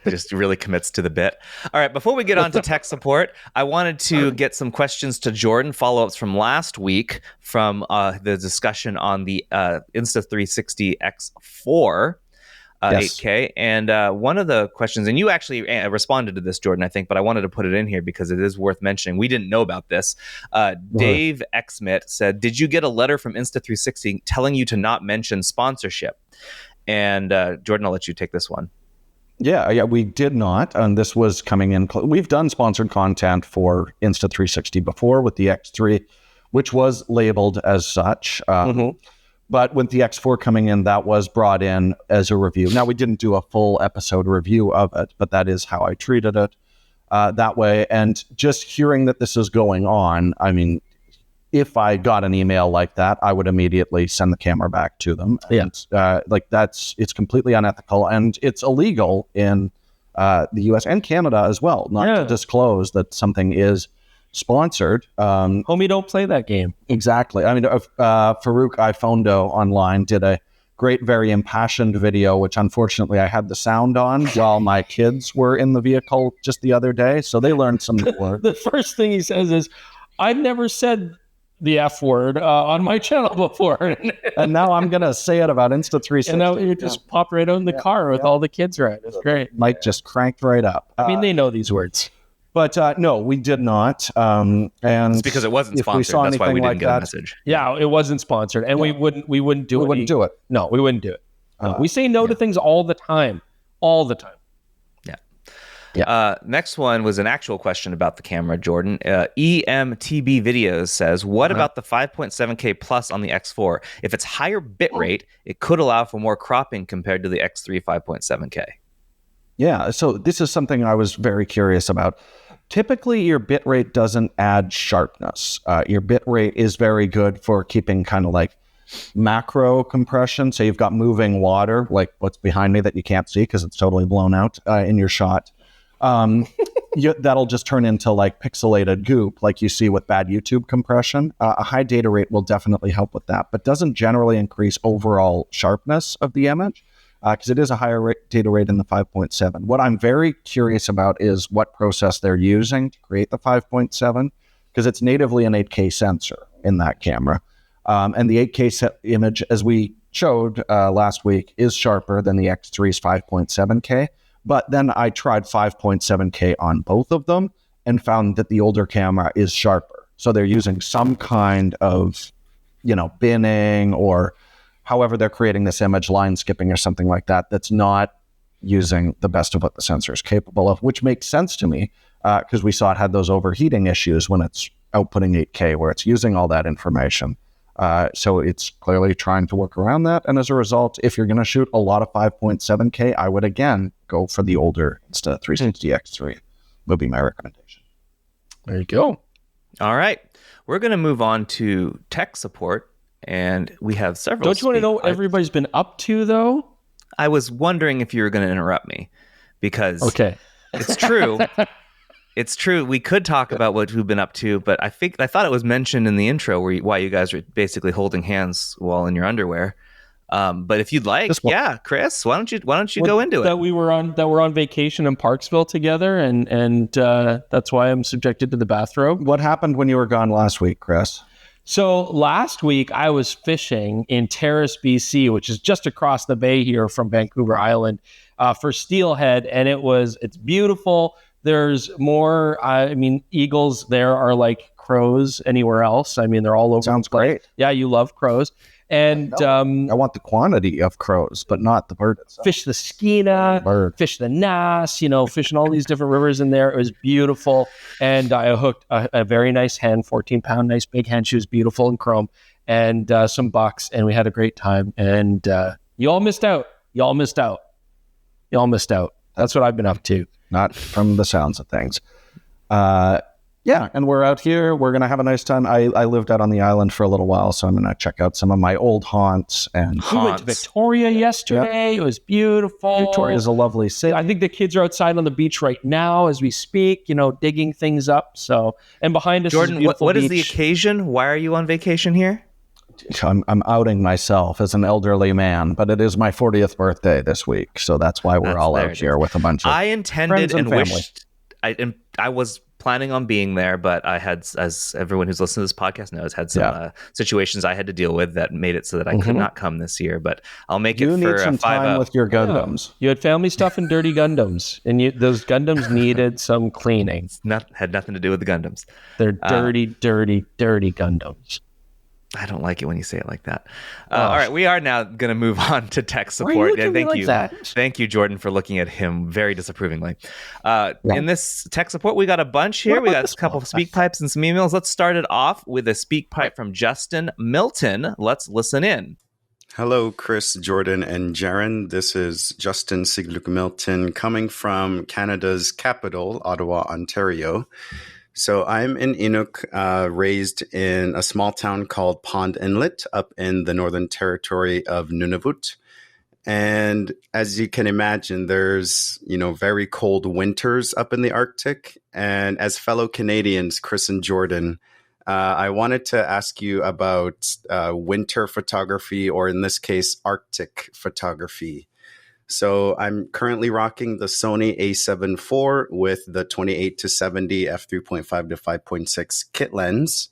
It just really commits to the bit. All right, before we get on to tech support, I wanted to get some questions to Jordan, follow-ups from last week from the discussion on the Insta360 X4 8K. And one of the questions, and you actually responded to this, Jordan, I think, but I wanted to put it in here because it is worth mentioning. We didn't know about this. Dave Xmit said, did you get a letter from Insta360 telling you to not mention sponsorship? And Jordan, I'll let you take this one. Yeah, we did not. And this was coming in. We've done sponsored content for Insta360 before with the X3, which was labeled as such. But with the X4 coming in, that was brought in as a review. Now, we didn't do a full episode review of it, but that is how I treated it that way. And just hearing that this is going on, I mean, if I got an email like that, I would immediately send the camera back to them. And, it's completely unethical, and it's illegal in the US and Canada as well, not to disclose that something is sponsored. Homie, don't play that game. Exactly. I mean, Farouk Ifondo online did a great, very impassioned video, which unfortunately I had the sound on while my kids were in the vehicle just the other day. So they learned some new words. The first thing he says is, I've never said the F word on my channel before. And now I'm going to say it about Insta360. And now you just pop right out in the car with all the kids around. It's great. Mike just cranked right up. I mean, they know these words. But no, we did not. And it's because it wasn't sponsored. That's why we didn't get a message. Yeah, it wasn't sponsored, and we wouldn't do it. We wouldn't do it. No, we wouldn't do it. We say no to things all the time. All the time. Yeah. Next one was an actual question about the camera, Jordan. EMTB Videos says, what about the 5.7K plus on the X4? If it's higher bitrate, it could allow for more cropping compared to the X3 5.7K. Yeah, so this is something I was very curious about. Typically, your bitrate doesn't add sharpness. Your bitrate is very good for keeping kind of like macro compression. So you've got moving water, like what's behind me that you can't see because it's totally blown out in your shot. That'll just turn into like pixelated goop like you see with bad YouTube compression. A high data rate will definitely help with that, but doesn't generally increase overall sharpness of the image because it is a higher data rate in the 5.7. What I'm very curious about is what process they're using to create the 5.7 because it's natively an 8K sensor in that camera. And the 8K image, as we showed last week, is sharper than the X3's 5.7K. But then I tried 5.7K on both of them and found that the older camera is sharper. So they're using some kind of, binning or however they're creating this image, line skipping or something like that, that's not using the best of what the sensor is capable of, which makes sense to me because we saw it had those overheating issues when it's outputting 8K where it's using all that information. So it's clearly trying to work around that. And as a result, if you're going to shoot a lot of 5.7K, I would again go for the older instead of 360 X3 would be my recommendation. There you go. All right. We're going to move on to tech support. And we have several. Don't you want to know what everybody's been up to, though? I was wondering if you were going to interrupt me because it's true. It's true. We could talk about what we've been up to, but I thought it was mentioned in the intro why you guys were basically holding hands while in your underwear. But if you'd like, Chris, why don't you go into it? That we're on vacation in Parksville together, and that's why I'm subjected to the bathrobe. What happened when you were gone last week, Chris? So last week I was fishing in Terrace, BC, which is just across the bay here from Vancouver Island, for steelhead, and it's beautiful. There's more. Eagles there are like crows anywhere else. They're all over. Sounds great. Yeah, you love crows. And I want the quantity of crows, but not the bird itself. Fish the Skeena, fish the Nass, fish in all these different rivers in there. It was beautiful. And I hooked a very nice hen, 14-pound, nice big hen. She was beautiful in chrome, and some bucks, and we had a great time. And you all missed out. That's what I've been up to. Not from the sounds of things. And we're out here. We're going to have a nice time. I lived out on the island for a little while, so I'm going to check out some of my old haunts. And we went to Victoria yesterday. It was beautiful. Victoria's a lovely city. I think the kids are outside on the beach right now as we speak, digging things up. So, and behind us Jordan, is beautiful what beach. is the occasion? Why are you on vacation here? I'm outing myself as an elderly man, but it is my 40th birthday this week, so that's why we're all out here with a bunch of I intended and wished I was planning on being there, but I had, as everyone who's listened to this podcast knows, had some situations I had to deal with that made it so that I could not come this year. But I'll make it for need some time with your Gundams. You had family stuff and dirty Gundams, and those Gundams needed some cleaning. Had nothing to do with the Gundams. They're dirty Gundams. I don't like it when you say it like that. All right, we are now going to move on to tech support. Why are you looking at me like that? Thank you, Jordan, for looking at him very disapprovingly. In this tech support, we got a bunch here. We got a couple of speak pipes and some emails. Let's start it off with a speak pipe from Justin Milton. Let's listen in. Hello, Chris, Jordan, and Jaron. This is Justin Sigluk Milton coming from Canada's capital, Ottawa, Ontario. So I'm an Inuk, raised in a small town called Pond Inlet up in the Northern Territory of Nunavut. And as you can imagine, there's, very cold winters up in the Arctic. And as fellow Canadians, Chris and Jordan, I wanted to ask you about winter photography, or in this case, Arctic photography. So I'm currently rocking the Sony A7 IV with the 28-70 f3.5 to 5.6 kit lens,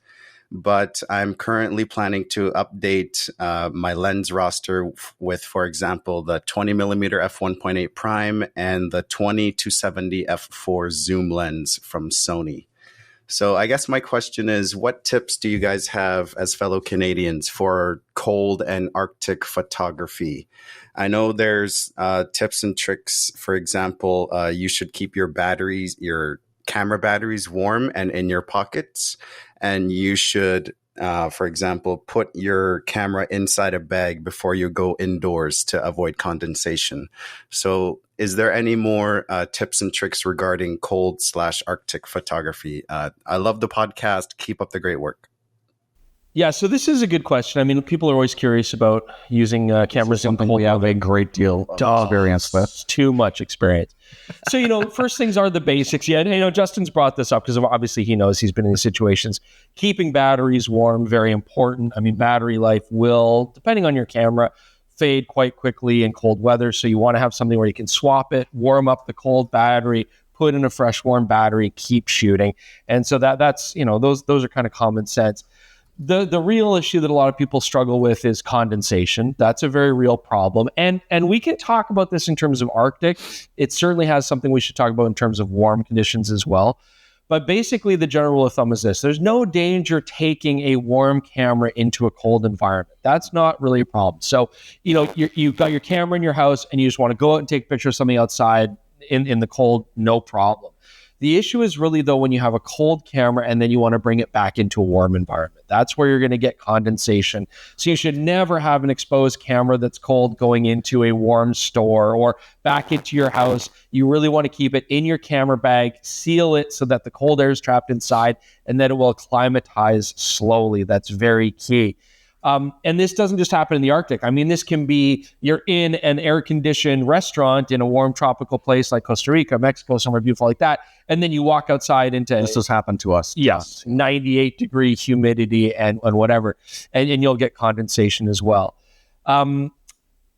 but I'm currently planning to update my lens roster with, for example, the 20mm f1.8 prime and the 20-70 f4 zoom lens from Sony. So I guess my question is, what tips do you guys have as fellow Canadians for cold and Arctic photography? I know there's tips and tricks. For example, you should keep your camera batteries warm and in your pockets. And you should, for example, put your camera inside a bag before you go indoors to avoid condensation. So is there any more tips and tricks regarding cold/Arctic photography? I love the podcast. Keep up the great work. Yeah, so this is a good question. I mean, people are always curious about using cameras in cold. We have a great deal of experience with. Too much experience. So, first things are the basics. Yeah, Justin's brought this up because obviously he knows he's been in these situations. Keeping batteries warm, very important. I mean, battery life will, depending on your camera, fade quite quickly in cold weather. So you want to have something where you can swap it, warm up the cold battery, put in a fresh warm battery, keep shooting. And so that's those are kind of common sense. The real issue that a lot of people struggle with is condensation. That's a very real problem. And we can talk about this in terms of Arctic. It certainly has something we should talk about in terms of warm conditions as well. But basically, the general rule of thumb is this. There's no danger taking a warm camera into a cold environment. That's not really a problem. So, you've got your camera in your house and you just want to go out and take a picture of something outside in the cold, no problem. The issue is really, though, when you have a cold camera and then you want to bring it back into a warm environment. That's where you're going to get condensation. So you should never have an exposed camera that's cold going into a warm store or back into your house. You really want to keep it in your camera bag, seal it so that the cold air is trapped inside, and then it will acclimatize slowly. That's very key. And this doesn't just happen in the Arctic. I mean, this can be you're in an air-conditioned restaurant in a warm tropical place like Costa Rica, Mexico, somewhere beautiful like that, and then you walk outside into... This has happened to us. Yes, 98-degree humidity and whatever, and you'll get condensation as well.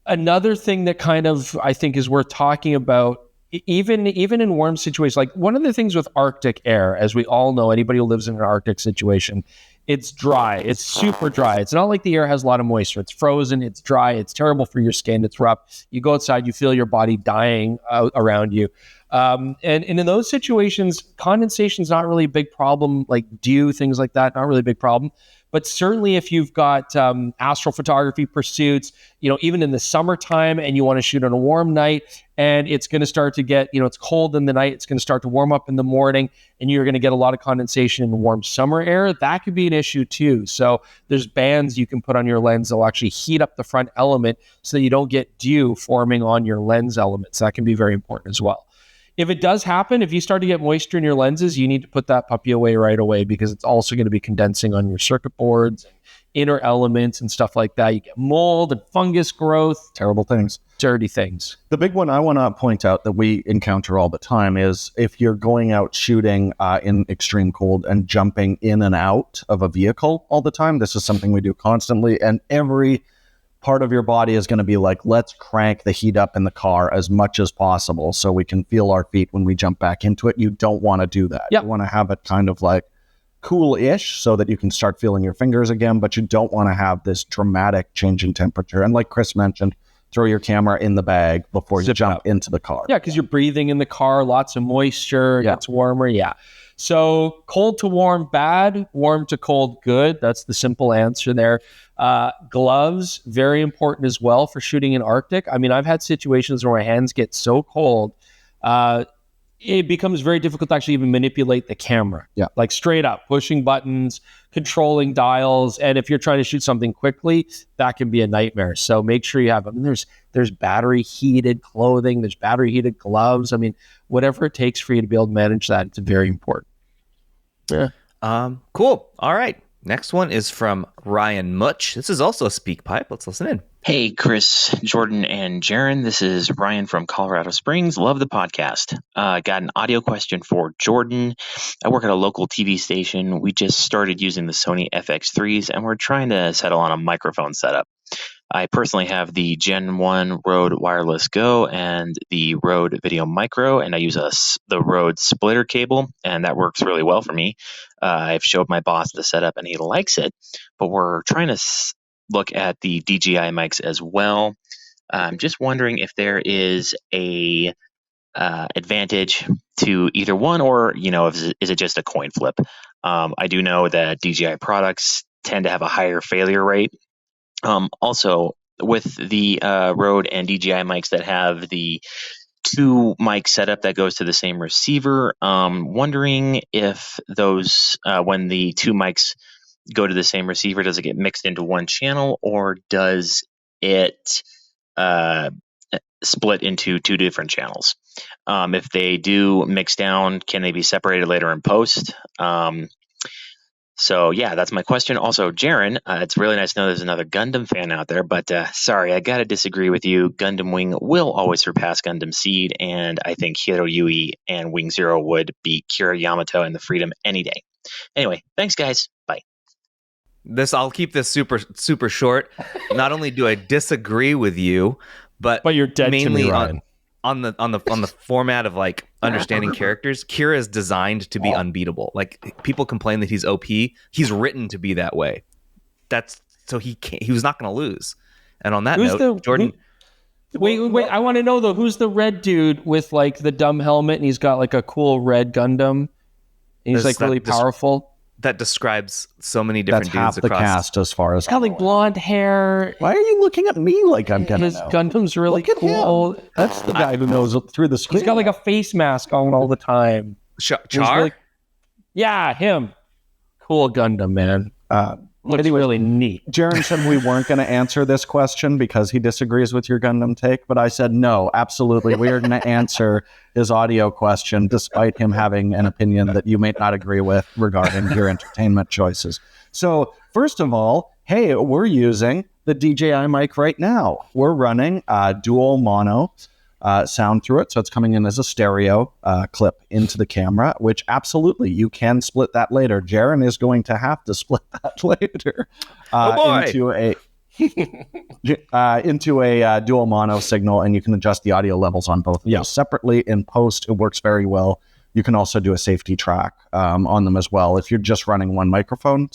Another thing that kind of, I think, is worth talking about, even in warm situations, like one of the things with Arctic air, as we all know, anybody who lives in an Arctic situation, it's dry. It's super dry. It's not like the air has a lot of moisture. It's frozen. It's dry. It's terrible for your skin. It's rough. You go outside, you feel your body dying around you. And in those situations, condensation is not really a big problem, like dew, things like that, not really a big problem. But certainly if you've got astrophotography pursuits, even in the summertime and you want to shoot on a warm night and it's going to start to get, it's cold in the night, it's going to start to warm up in the morning and you're going to get a lot of condensation in warm summer air, that could be an issue too. So there's bands you can put on your lens that will actually heat up the front element so that you don't get dew forming on your lens elements. That can be very important as well. If it does happen, if you start to get moisture in your lenses, you need to put that puppy away right away because it's also going to be condensing on your circuit boards and inner elements and stuff like that. You get mold and fungus growth. Terrible things. Dirty things. The big one I want to point out that we encounter all the time is if you're going out shooting in extreme cold and jumping in and out of a vehicle all the time. This is something we do constantly, and every part of your body is going to be like, let's crank the heat up in the car as much as possible so we can feel our feet when we jump back into it. You don't want to do that. Yep. You want to have it kind of like cool-ish so that you can start feeling your fingers again, but you don't want to have this dramatic change in temperature. And like Chris mentioned, throw your camera in the bag before you jump into the car. Yeah, because you're breathing in the car, lots of moisture, it gets warmer. Yeah. So cold to warm, bad. Warm to cold, good. That's the simple answer there. Gloves, very important as well for shooting in Arctic. I mean, I've had situations where my hands get so cold, it becomes very difficult to actually even manipulate the camera. Yeah. Like straight up, pushing buttons, controlling dials. And if you're trying to shoot something quickly, that can be a nightmare. So make sure you have, there's battery heated clothing, there's battery heated gloves. I mean, whatever it takes for you to be able to manage that, it's very important. Yeah. Cool. All right. Next one is from Ryan Mutch. This is also a speak pipe. Let's listen in. Hey, Chris, Jordan, and Jaron. This is Ryan from Colorado Springs. Love the podcast. Got an audio question for Jordan. I work at a local TV station. We just started using the Sony FX3s, and we're trying to settle on a microphone setup. I personally have the Gen 1 Rode Wireless Go and the Rode Video Micro, and I use the Rode splitter cable, and that works really well for me. I've showed my boss the setup, and he likes it, but we're trying to look at the DJI mics as well. I'm just wondering if there is a advantage to either one, or is it just a coin flip? I do know that DJI products tend to have a higher failure rate. Also, with the Rode and DJI mics that have the 2 mic setup that goes to the same receiver, wondering if those when the 2 mics go to the same receiver, does it get mixed into one channel, or does it split into 2 different channels? If they do mix down, can they be separated later in post? So yeah, that's my question. Also, Jaron, it's really nice to know there's another Gundam fan out there, but sorry, I gotta disagree with you. Gundam Wing will always surpass Gundam Seed, and I think Hiro Yui and Wing Zero would beat Kira Yamato and the Freedom any day. Anyway, thanks guys. Bye. I'll keep this super, super short. Not only do I disagree with you, but you're dead mainly to me, Ryan. on the format of like understanding characters. Kira is designed to be unbeatable. Like, people complain that he's OP. He's written to be that way. He was not going to lose. And on that note, Jordan. Wait! I want to know though, who's the red dude with like the dumb helmet, and he's got like a cool red Gundam, and he's like really powerful. That describes so many different dudes half the across. Cast, as far as He's got like blonde hair. Why are you looking at me like I'm gonna His know? Gundam's really cool. That's the guy who knows through the screen. He's got like a face mask on all the time. Char? Really, yeah, him. Cool Gundam, man. Looks really neat. Jaron said we weren't going to answer this question because he disagrees with your Gundam take, but I said no, absolutely. We are going to answer his audio question, despite him having an opinion that you may not agree with regarding your entertainment choices. So, first of all, hey, we're using the DJI mic right now. We're running dual mono sound through it, so it's coming in as a stereo clip into the camera, which absolutely you can split that later. Jaron is going to have to split that later into a dual mono signal, and you can adjust the audio levels on both of those separately. In post, it works very well. You can also do a safety track on them as well if you're just running one microphone.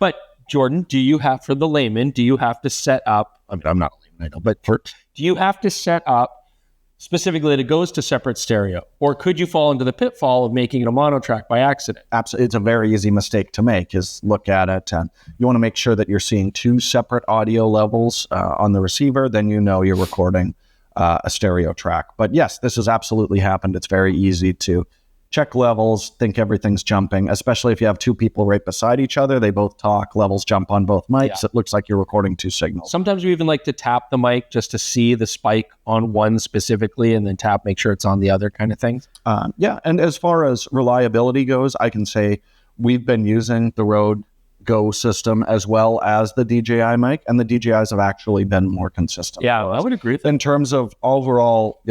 But Jordan, do you have, for the layman, do you have to set up? I mean, I'm not a layman, I know, but do you have to set up specifically that it goes to separate stereo, or could you fall into the pitfall of making it a mono track by accident? Absolutely. It's a very easy mistake to make, is look at it. You want to make sure that you're seeing 2 separate audio levels on the receiver, then you know you're recording a stereo track. But yes, this has absolutely happened. It's very easy to check levels, think everything's jumping, especially if you have 2 people right beside each other. They both talk, levels jump on both mics. Yeah. It looks like you're recording 2 signals. Sometimes we even like to tap the mic just to see the spike on one specifically, and then tap, make sure it's on the other, kind of thing. Yeah, and as far as reliability goes, I can say we've been using the Rode Go system as well as the DJI mic, and the DJIs have actually been more consistent. Yeah, I would agree with that. In terms of overall,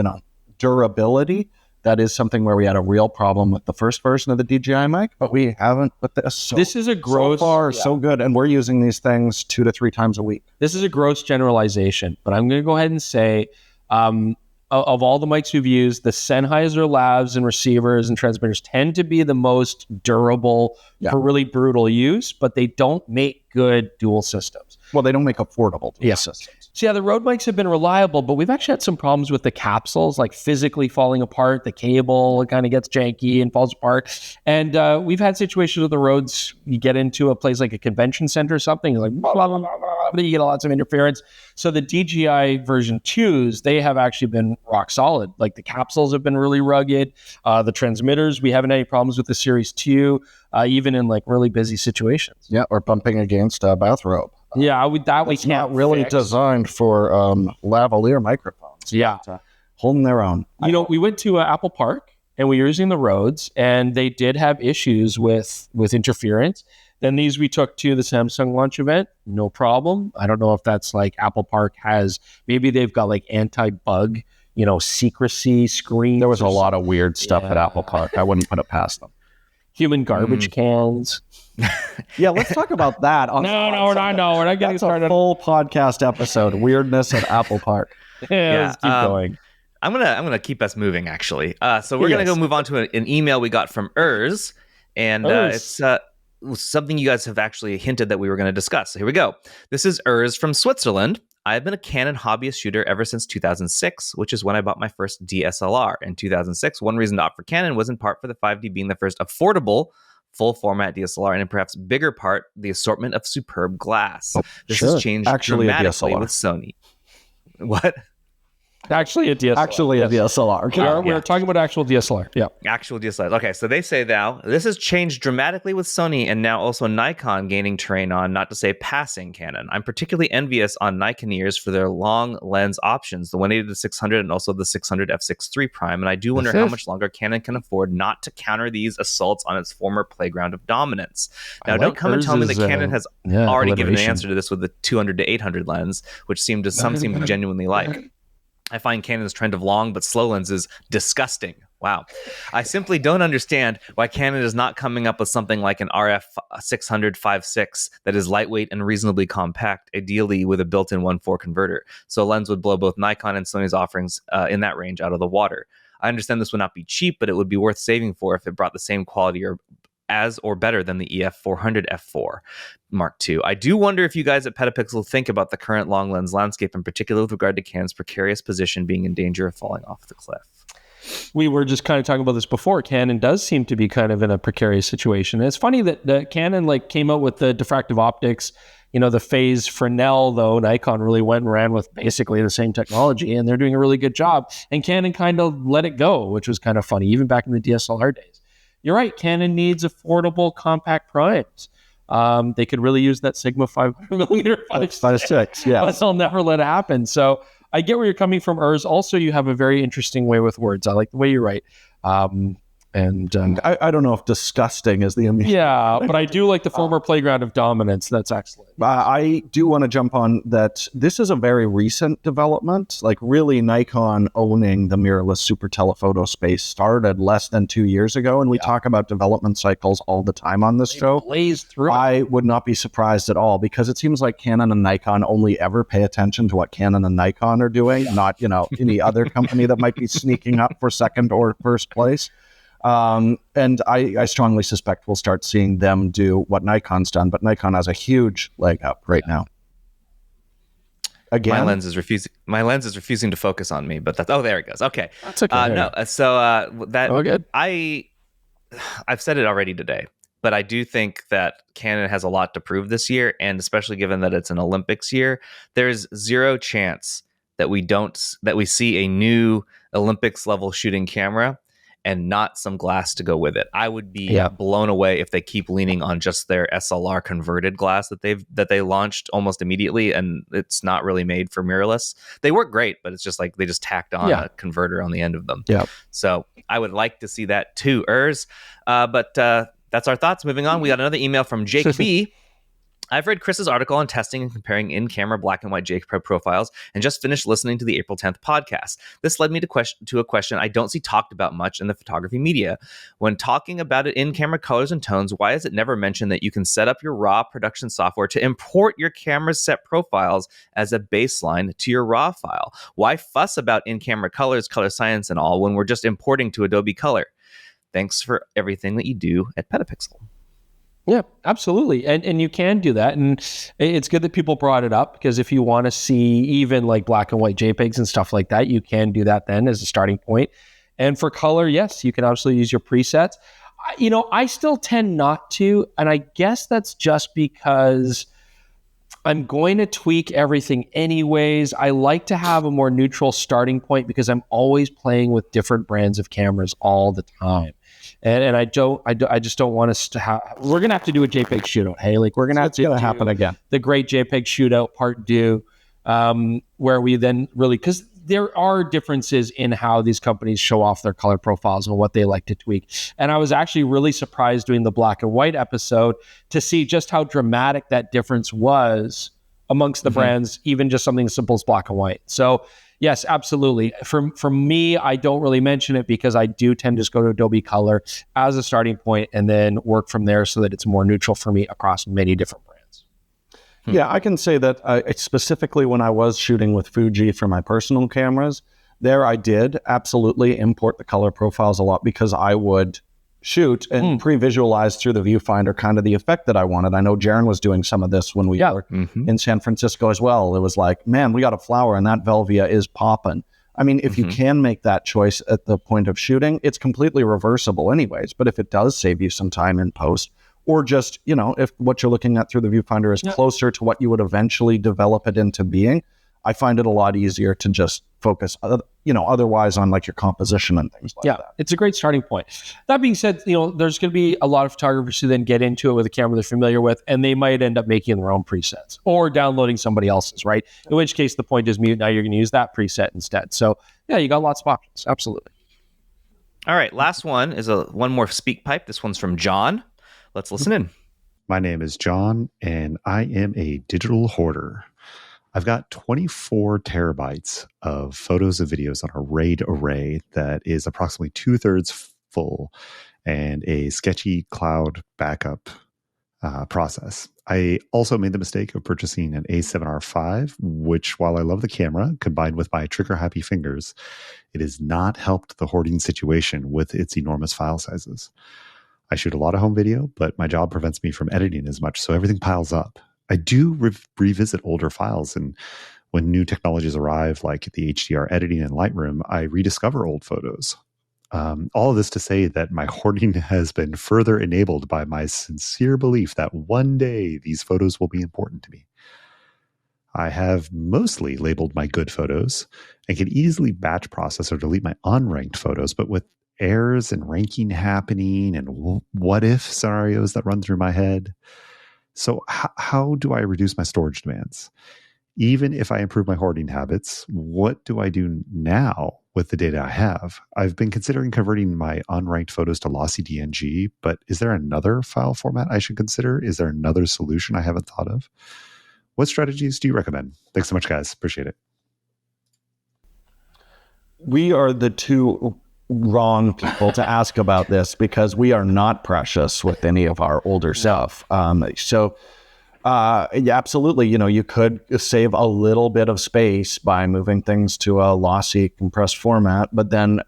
durability, that is something where we had a real problem with the first version of the DJI mic, but we haven't with this. So, this is a gross... So far, so good, and we're using these things 2 to 3 times a week. This is a gross generalization, but I'm going to go ahead and say, of all the mics we've used, the Sennheiser lavs and receivers and transmitters tend to be the most durable for really brutal use, but they don't make good dual systems. Well, they don't make affordable dual systems. So yeah, the Rode mics have been reliable, but we've actually had some problems with the capsules, like physically falling apart. The cable kind of gets janky and falls apart. And we've had situations with the Rodes. You get into a place like a convention center or something, like blah, blah, blah, blah, blah, you get lots of interference. So the DJI version 2s, they have actually been rock solid. Like the capsules have been really rugged. The transmitters, we haven't had any problems with the Series 2, even in like really busy situations. Yeah, or bumping against a bathrobe. Yeah, we can't not really designed for lavalier microphones. Yeah. But, holding their own. We went to Apple Park and we were using the Rodes, and they did have issues with interference. Then these we took to the Samsung launch event, no problem. I don't know if that's like Apple Park has, maybe they've got like anti-bug, secrecy screens. There was a lot of weird stuff at Apple Park. I wouldn't put it past them. Human garbage cans. Yeah, let's talk about that. No, we're not getting started. A full podcast episode, weirdness at Apple Park. Let's keep going. I'm gonna keep us moving, actually. So we're gonna go move on to an email we got from Urs, and it's something you guys have actually hinted that we were going to discuss. So here we go. This is Urs from Switzerland. I've been a Canon hobbyist shooter ever since 2006, which is when I bought my first DSLR. In 2006, one reason to opt for Canon was in part for the 5D being the first affordable full-format DSLR, and in perhaps bigger part, the assortment of superb glass. This has changed dramatically with Sony. What? Actually, a DSLR. Actually, a DSLR. We're talking about actual DSLR. Yeah. Actual DSLR. Okay, so they say now, this has changed dramatically with Sony and now also Nikon gaining train on, not to say passing Canon. I'm particularly envious on Nikoneers for their long lens options, the 180-600 and also the 600 f6.3 prime. And I do wonder how much longer Canon can afford not to counter these assaults on its former playground of dominance. Now, don't come and tell me that Canon has already given an answer to this with the 200-800 lens, which some seem to genuinely like. I find Canon's trend of long but slow lenses disgusting. Wow. I simply don't understand why Canon is not coming up with something like an RF 600 5.6 that is lightweight and reasonably compact, ideally with a built-in 1.4 converter. So a lens would blow both Nikon and Sony's offerings in that range out of the water. I understand this would not be cheap, but it would be worth saving for if it brought the same quality or better than the EF 400 f4 Mark II. I do wonder if you guys at PetaPixel think about the current long lens landscape, in particular with regard to Canon's precarious position being in danger of falling off the cliff. We were just kind of talking about this before. Canon does seem to be kind of in a precarious situation. And it's funny that Canon came out with the diffractive optics, the phase Fresnel, though Nikon really went and ran with basically the same technology, and they're doing a really good job. And Canon kind of let it go, which was kind of funny, even back in the DSLR days. You're right. Canon needs affordable compact primes. They could really use that Sigma 500mm 5.6. Yeah, but they'll never let it happen. So I get where you're coming from, Urs. Also, you have a very interesting way with words. I like the way you write. I don't know if disgusting is the immediate. Yeah, but I do like the former playground of dominance. That's excellent. I do want to jump on that. This is a very recent development. Really, Nikon owning the mirrorless super telephoto space started less than 2 years ago, and we talk about development cycles all the time on this show. Blaze through. I would not be surprised at all, because it seems like Canon and Nikon only ever pay attention to what Canon and Nikon are doing, not any other company that might be sneaking up for second or first place. And I strongly suspect we'll start seeing them do what Nikon's done, but Nikon has a huge leg up right now. Again, my lens is refusing to focus on me, but there it goes. Okay, that's okay. Good. I've said it already today, but I do think that Canon has a lot to prove this year, and especially given that it's an Olympics year, there's zero chance that we see a new Olympics level shooting camera and not some glass to go with it. I would be blown away if they keep leaning on just their SLR converted glass that they launched almost immediately, and it's not really made for mirrorless. They work great, but it's just like they just tacked on a converter on the end of them. Yeah. So I would like to see that too, Urs. But that's our thoughts. Moving on, we got another email from Jake B. I've read Chris's article on testing and comparing in-camera black and white JPEG profiles and just finished listening to the April 10th podcast. This led me to a question I don't see talked about much in the photography media. When talking about it in-camera colors and tones, why is it never mentioned that you can set up your RAW production software to import your camera's set profiles as a baseline to your RAW file? Why fuss about in-camera colors, color science, and all when we're just importing to Adobe Color? Thanks for everything that you do at PetaPixel. Yeah, absolutely. And you can do that. And it's good that people brought it up, because if you want to see even black and white JPEGs and stuff like that, you can do that then as a starting point. And for color, yes, you can absolutely use your presets. I still tend not to. And I guess that's just because I'm going to tweak everything anyways. I like to have a more neutral starting point because I'm always playing with different brands of cameras all the time. And I just don't want us to have. We're gonna have to do a JPEG shootout. Hey, we're gonna have to happen again. The great JPEG shootout part 2, where we then really, because there are differences in how these companies show off their color profiles and what they like to tweak. And I was actually really surprised doing the black and white episode to see just how dramatic that difference was amongst the brands, even just something as simple as black and white. So yes, absolutely. For me, I don't really mention it because I do tend to just go to Adobe Color as a starting point and then work from there so that it's more neutral for me across many different brands. Yeah, I can say that specifically when I was shooting with Fuji for my personal cameras, there I did absolutely import the color profiles a lot, because I would shoot and pre-visualize through the viewfinder kind of the effect that I wanted. I know Jaron was doing some of this when we were in San Francisco as well. It was like, man, we got a flower and that Velvia is popping. I mean, if you can make that choice at the point of shooting, it's completely reversible anyways. But if it does save you some time in post, or just, you know, if what you're looking at through the viewfinder is closer to what you would eventually develop it into being, I find it a lot easier to just focus, you know, otherwise on like your composition and things like that. It's a great starting point. That being said, you know, there's going to be a lot of photographers who then get into it with a camera they're familiar with, and they might end up making their own presets or downloading somebody else's, right? In which case the point is mute. Now you're going to use that preset instead. So yeah, you got lots of options. Absolutely. All right. Last one is one more speak pipe. This one's from John. Let's listen in. My name is John, and I am a digital hoarder. I've got 24 terabytes of photos and videos on a RAID array that is approximately 2/3 full and a sketchy cloud backup process. I also made the mistake of purchasing an A7R5, which, while I love the camera, combined with my trigger-happy fingers, it has not helped the hoarding situation with its enormous file sizes. I shoot a lot of home video, but my job prevents me from editing as much, so everything piles up. I do revisit older files, and when new technologies arrive, like the HDR editing in Lightroom, I rediscover old photos. All of this to say that my hoarding has been further enabled by my sincere belief that one day these photos will be important to me. I have mostly labeled my good photos and can easily batch process or delete my unranked photos, but with errors and ranking happening and what if scenarios that run through my head. So how do I reduce my storage demands? Even if I improve my hoarding habits, what do I do now with the data I have? I've been considering converting my unranked photos to lossy DNG, but is there another file format I should consider? Is there another solution I haven't thought of? What strategies do you recommend? Thanks so much, guys. Appreciate it. We are the two wrong people to ask about this because we are not precious with any of our older stuff. Yeah, absolutely. You know, you could save a little bit of space by moving things to a lossy compressed format, but then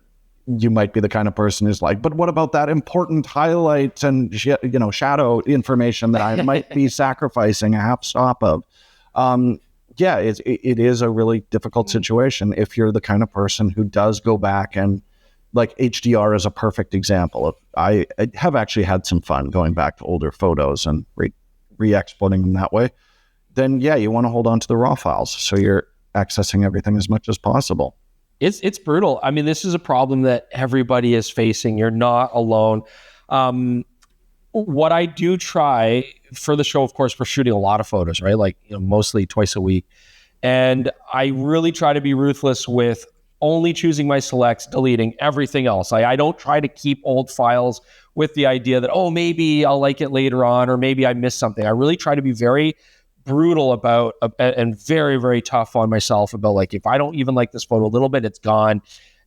you might be the kind of person who's like, but what about that important highlight and, you know, shadow information that I might be sacrificing a half stop of? Yeah, it is a really difficult situation if you're the kind of person who does go back and, like, HDR is a perfect example of, I have actually had some fun going back to older photos and re-exporting them that way. Then yeah, you want to hold on to the raw files so you're accessing everything as much as possible. It's brutal. I mean, this is a problem that everybody is facing. You're not alone. What I do try for the show, of course, we're shooting a lot of photos, right? Like, you know, mostly twice a week. And I really try to be ruthless with only choosing my selects, deleting everything else. I don't try to keep old files with the idea that, oh, maybe I'll like it later on, or maybe I missed something. I really try to be very brutal about and very, very tough on myself about, like, if I don't even like this photo a little bit, it's gone.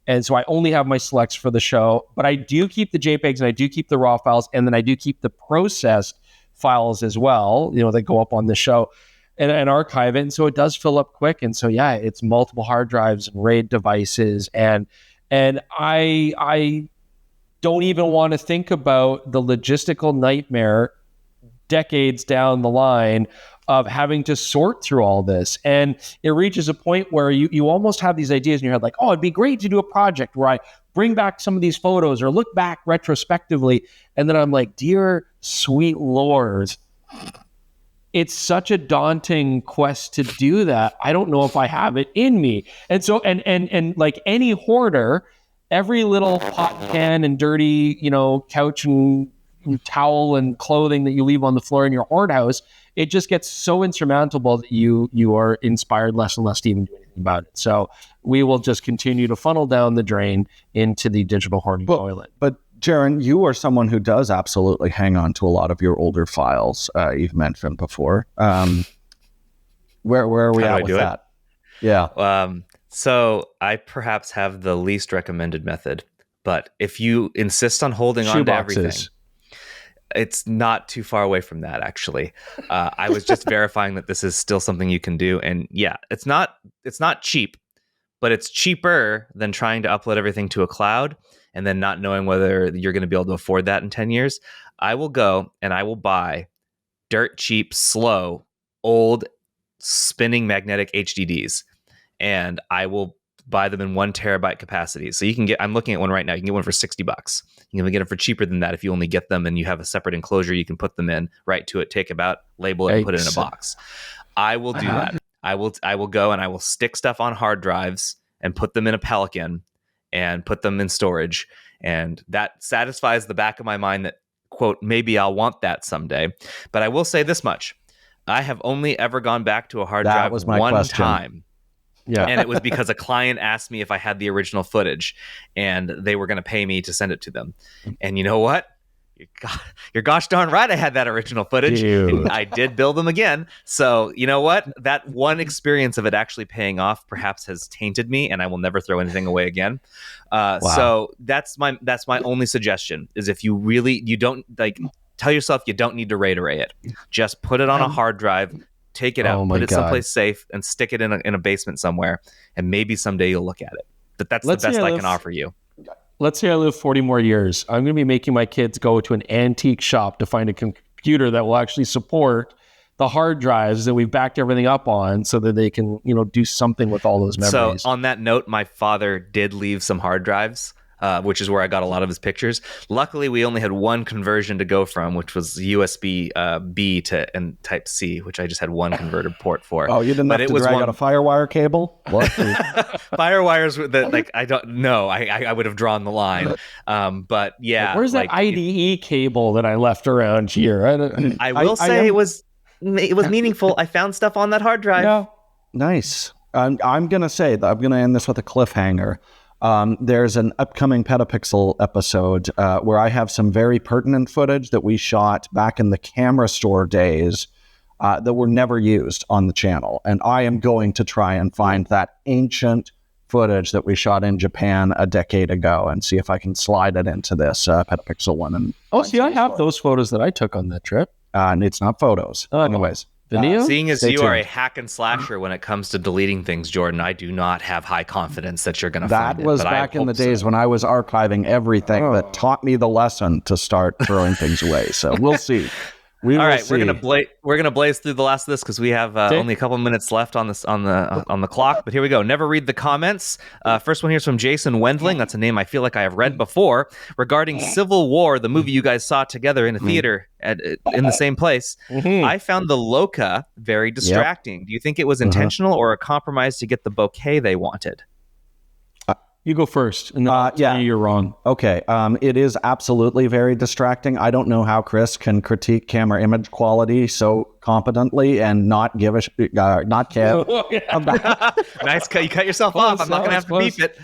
And so I only have my selects for the show, but I do keep the JPEGs and I do keep the RAW files, and then I do keep the processed files as well, you know, that go up on the show. And archive it. And so it does fill up quick. And so, yeah, it's multiple hard drives and RAID devices. And I don't even want to think about the logistical nightmare decades down the line of having to sort through all this. And it reaches a point where you almost have these ideas in your head, like, oh, it'd be great to do a project where I bring back some of these photos or look back retrospectively. And then I'm like, dear sweet Lord, it's such a daunting quest to do that. I don't know if I have it in me. And so, and like any hoarder, every little pot can and dirty, you know, couch and towel and clothing that you leave on the floor in your hoard house, it just gets so insurmountable that you are inspired less and less to even do anything about it. So we will just continue to funnel down the drain into the digital hoarding toilet. But Jaron, you are someone who does absolutely hang on to a lot of your older files. You've mentioned before. Where are we at with that? Yeah. So I perhaps have the least recommended method, but if you insist on holding on to everything, it's not too far away from that, actually. I was just verifying that this is still something you can do. And yeah, it's not cheap, but it's cheaper than trying to upload everything to a cloud. and then not knowing whether you're going to be able to afford that in 10 years, I will go and I will buy dirt cheap, slow, old spinning magnetic HDDs, and I will buy them in 1 terabyte capacity. So you can get, I'm looking at one right now. You can get one for $60. You can get them for cheaper than that if you only get them and you have a separate enclosure you can put them in, right to it, take them out, label it, and put it in a box. I will do that. I will go and I will stick stuff on hard drives and put them in a Pelican and put them in storage. And that satisfies the back of my mind that, quote, maybe I'll want that someday. But I will say this much. I have only ever gone back to a hard drive one time. Yeah. And it was because a client asked me if I had the original footage and they were going to pay me to send it to them. And you know what? You're gosh darn right I had that original footage. And I did bill them again. So you know what? That one experience of it actually paying off perhaps has tainted me, and I will never throw anything away again. Wow. So that's my only suggestion is if you don't like, tell yourself you don't need to RAID array it. Just put it on a hard drive. Take it out, put it someplace safe, and stick it in a basement somewhere, and maybe someday you'll look at it. But that's the best I can offer you. Let's say I live 40 more years. I'm going to be making my kids go to an antique shop to find a computer that will actually support the hard drives that we've backed everything up on so that they can, do something with all those memories. So on that note, my father did leave some hard drives, which is where I got a lot of his pictures. Luckily, we only had one conversion to go from, which was USB B to Type C, which I just had one converter port for. Oh, you didn't have to drag out a FireWire cable? What? FireWires, I don't know. I would have drawn the line. But yeah. Where's that IDE cable that I left around here? I will say it was meaningful. I found stuff on that hard drive. Yeah. Nice. I'm going to say that I'm going to end this with a cliffhanger. There's an upcoming PetaPixel episode where I have some very pertinent footage that we shot back in the camera store days that were never used on the channel. And I am going to try and find that ancient footage that we shot in Japan a decade ago and see if I can slide it into this PetaPixel one. And I have those photos that I took on that trip. And it's not photos. Anyways. Video? Seeing as you are a hack and slasher when it comes to deleting things, Jordan, I do not have high confidence that you're going to find it. That was back in the days when I was archiving everything that taught me the lesson to start throwing things away. So we'll see. All right, we're gonna blaze through the last of this because we have only a couple minutes left on the clock. But here we go. Never read the comments. First one here is from Jason Wendling. That's a name I feel like I have read before. Regarding Civil War, the movie you guys saw together in a theater in the same place, I found the Loca very distracting. Do you think it was intentional or a compromise to get the bouquet they wanted? You go first, and then I'll tell you you're wrong. Okay, it is absolutely very distracting. I don't know how Chris can critique camera image quality so competently and not give not care. Nice cut. You cut yourself off. I'm not going to have to beep it.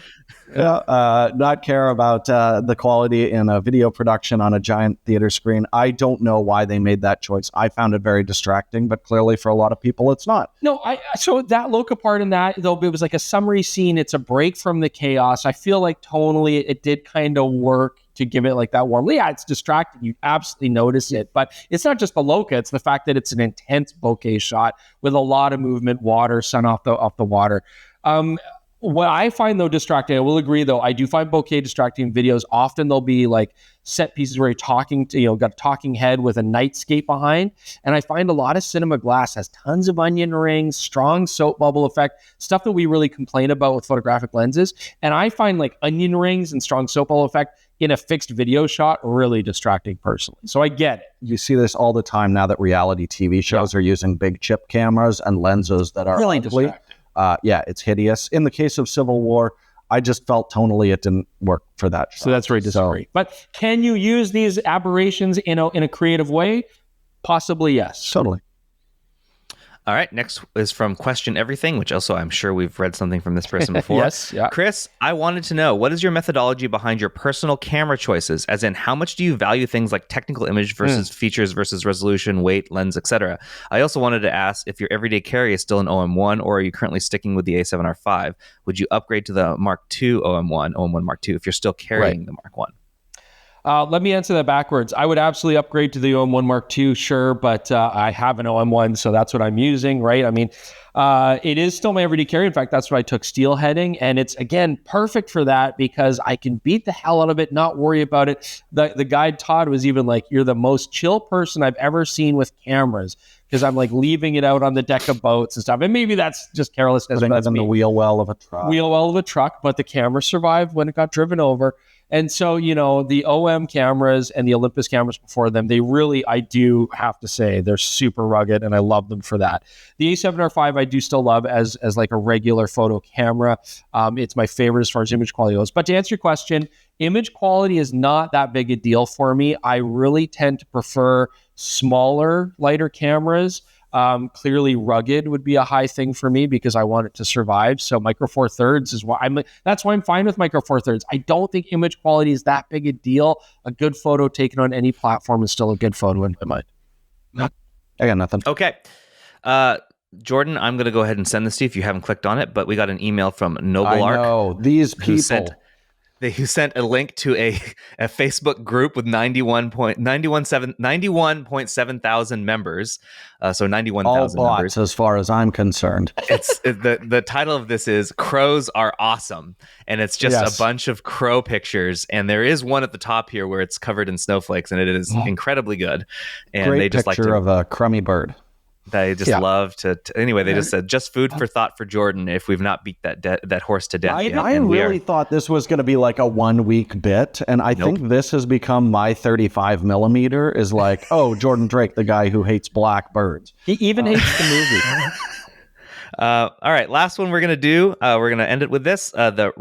Not care about the quality in a video production on a giant theater screen. I don't know why they made that choice. I found it very distracting, but clearly for a lot of people, it's not. No, so that Loca part in that, though, it was like a summary scene. It's a break from the chaos. I feel like tonally it did kind of work to give it like that warm. Yeah, it's distracting. You absolutely notice it, but it's not just the Loca. It's the fact that it's an intense bokeh shot with a lot of movement, water, sun off the water. What I find, though, distracting, I will agree, though, I do find bokeh distracting videos. Often they'll be like set pieces where you're talking to, got a talking head with a nightscape behind. And I find a lot of cinema glass has tons of onion rings, strong soap bubble effect, stuff that we really complain about with photographic lenses. And I find like onion rings and strong soap bubble effect in a fixed video shot really distracting personally. So I get it. You see this all the time now that reality TV shows are using big chip cameras and lenses that are really distracting. It's hideous. In the case of Civil War, I just felt tonally it didn't work for that shot. So that's very disagree. But can you use these aberrations in a creative way? Possibly, yes. Totally. All right, next is from Question Everything, which also I'm sure we've read something from this person before. Yes, yeah. Chris, I wanted to know, what is your methodology behind your personal camera choices? As in, how much do you value things like technical image versus features versus resolution, weight, lens, etc.? I also wanted to ask if your everyday carry is still an OM1, or are you currently sticking with the A7R5? Would you upgrade to the Mark II OM1 Mark II, if you're still carrying the Mark I? Let me answer that backwards. I would absolutely upgrade to the OM1 Mark II, sure, but I have an OM1, so that's what I'm using, right? I mean, it is still my everyday carry. In fact, that's what I took steelheading, and it's, again, perfect for that because I can beat the hell out of it, not worry about it. The guide Todd was even like, you're the most chill person I've ever seen with cameras, because I'm like leaving it out on the deck of boats and stuff. And maybe that's just carelessness. Putting it in the wheel well of a truck. But the camera survived when it got driven over. And so, the OM cameras and the Olympus cameras before them, they really, I do have to say, they're super rugged, and I love them for that. The A7R5 I do still love as like a regular photo camera. It's my favorite as far as image quality goes. But to answer your question, image quality is not that big a deal for me. I really tend to prefer smaller, lighter cameras. Clearly rugged would be a high thing for me because I want it to survive. So Micro Four Thirds is why that's why I'm fine with Micro Four Thirds. I don't think image quality is that big a deal. A good photo taken on any platform is still a good photo in my mind. I got nothing. Okay. Jordan, I'm going to go ahead and send this to you if you haven't clicked on it, but we got an email from Nobleark. I know, these people. Who sent a link to a Facebook group with 91.7 thousand members. So 91,000 all members. bots, as far as I'm concerned. The title of this is "Crows Are Awesome," and it's just a bunch of crow pictures. And there is one at the top here where it's covered in snowflakes, and it is incredibly good. And great they just picture like of a crummy bird. They just love to. Anyway, they just said, just food for thought for Jordan if we've not beat that horse to death. I really thought this was going to be like a 1 week bit. And I think this has become my 35 millimeter is like, oh, Jordan Drake, the guy who hates black birds. He even hates the movie. All right, last one we're gonna do. We're gonna end it with this. The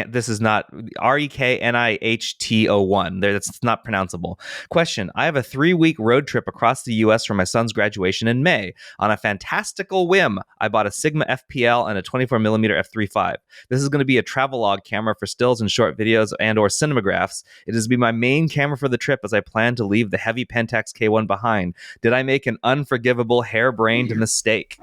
this is not REKNIHT01. That's not pronounceable. Question: I have a 3-week road trip across the U.S. for my son's graduation in May. On a fantastical whim, I bought a Sigma FPL and a 24mm f3.5. This is going to be a travelogue camera for stills and short videos and/or cinemagraphs. It is to be my main camera for the trip as I plan to leave the heavy Pentax K1 behind. Did I make an unforgivable, harebrained mistake?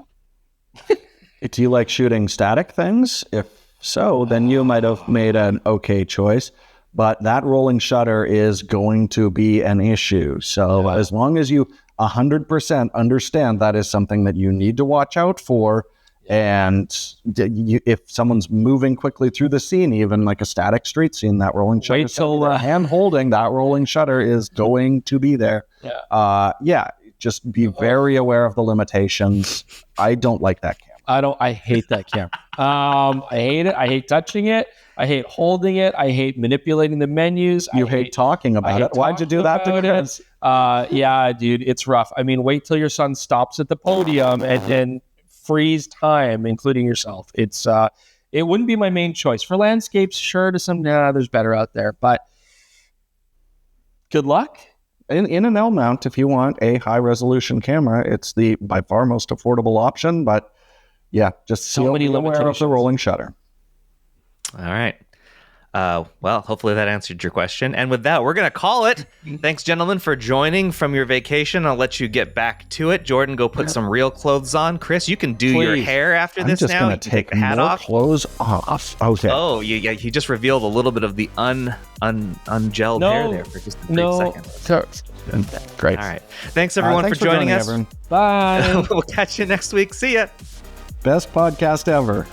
Do you like shooting static things? If so, then you might have made an okay choice. But that rolling shutter is going to be an issue. So as long as you 100% understand that is something that you need to watch out for, and if someone's moving quickly through the scene, even like a static street scene, that rolling shutter, hand holding that rolling shutter is going to be there. Just be very aware of the limitations. I don't like that camera. I hate that camera. I hate it. I hate touching it. I hate holding it. I hate manipulating the menus. You hate talking about it. Why'd you do that to kids? Yeah, dude, it's rough. I mean, wait till your son stops at the podium and then freeze time, including yourself. It wouldn't be my main choice. For landscapes, sure, there's better out there, but good luck. In an L mount, if you want a high resolution camera, it's the by far most affordable option. But just so many aware of the rolling shutter. All right. Well, hopefully that answered your question. And with that, we're going to call it. Thanks, gentlemen, for joining from your vacation. I'll let you get back to it. Jordan, go put some real clothes on. Chris, you can do your hair after this now. I'm just going to take the hat off. Clothes off. Okay. Oh, he just revealed a little bit of the ungelled hair there for just a brief second. Great. All right. Thanks, everyone, for joining us. Everyone. Bye. We'll catch you next week. See ya. Best podcast ever.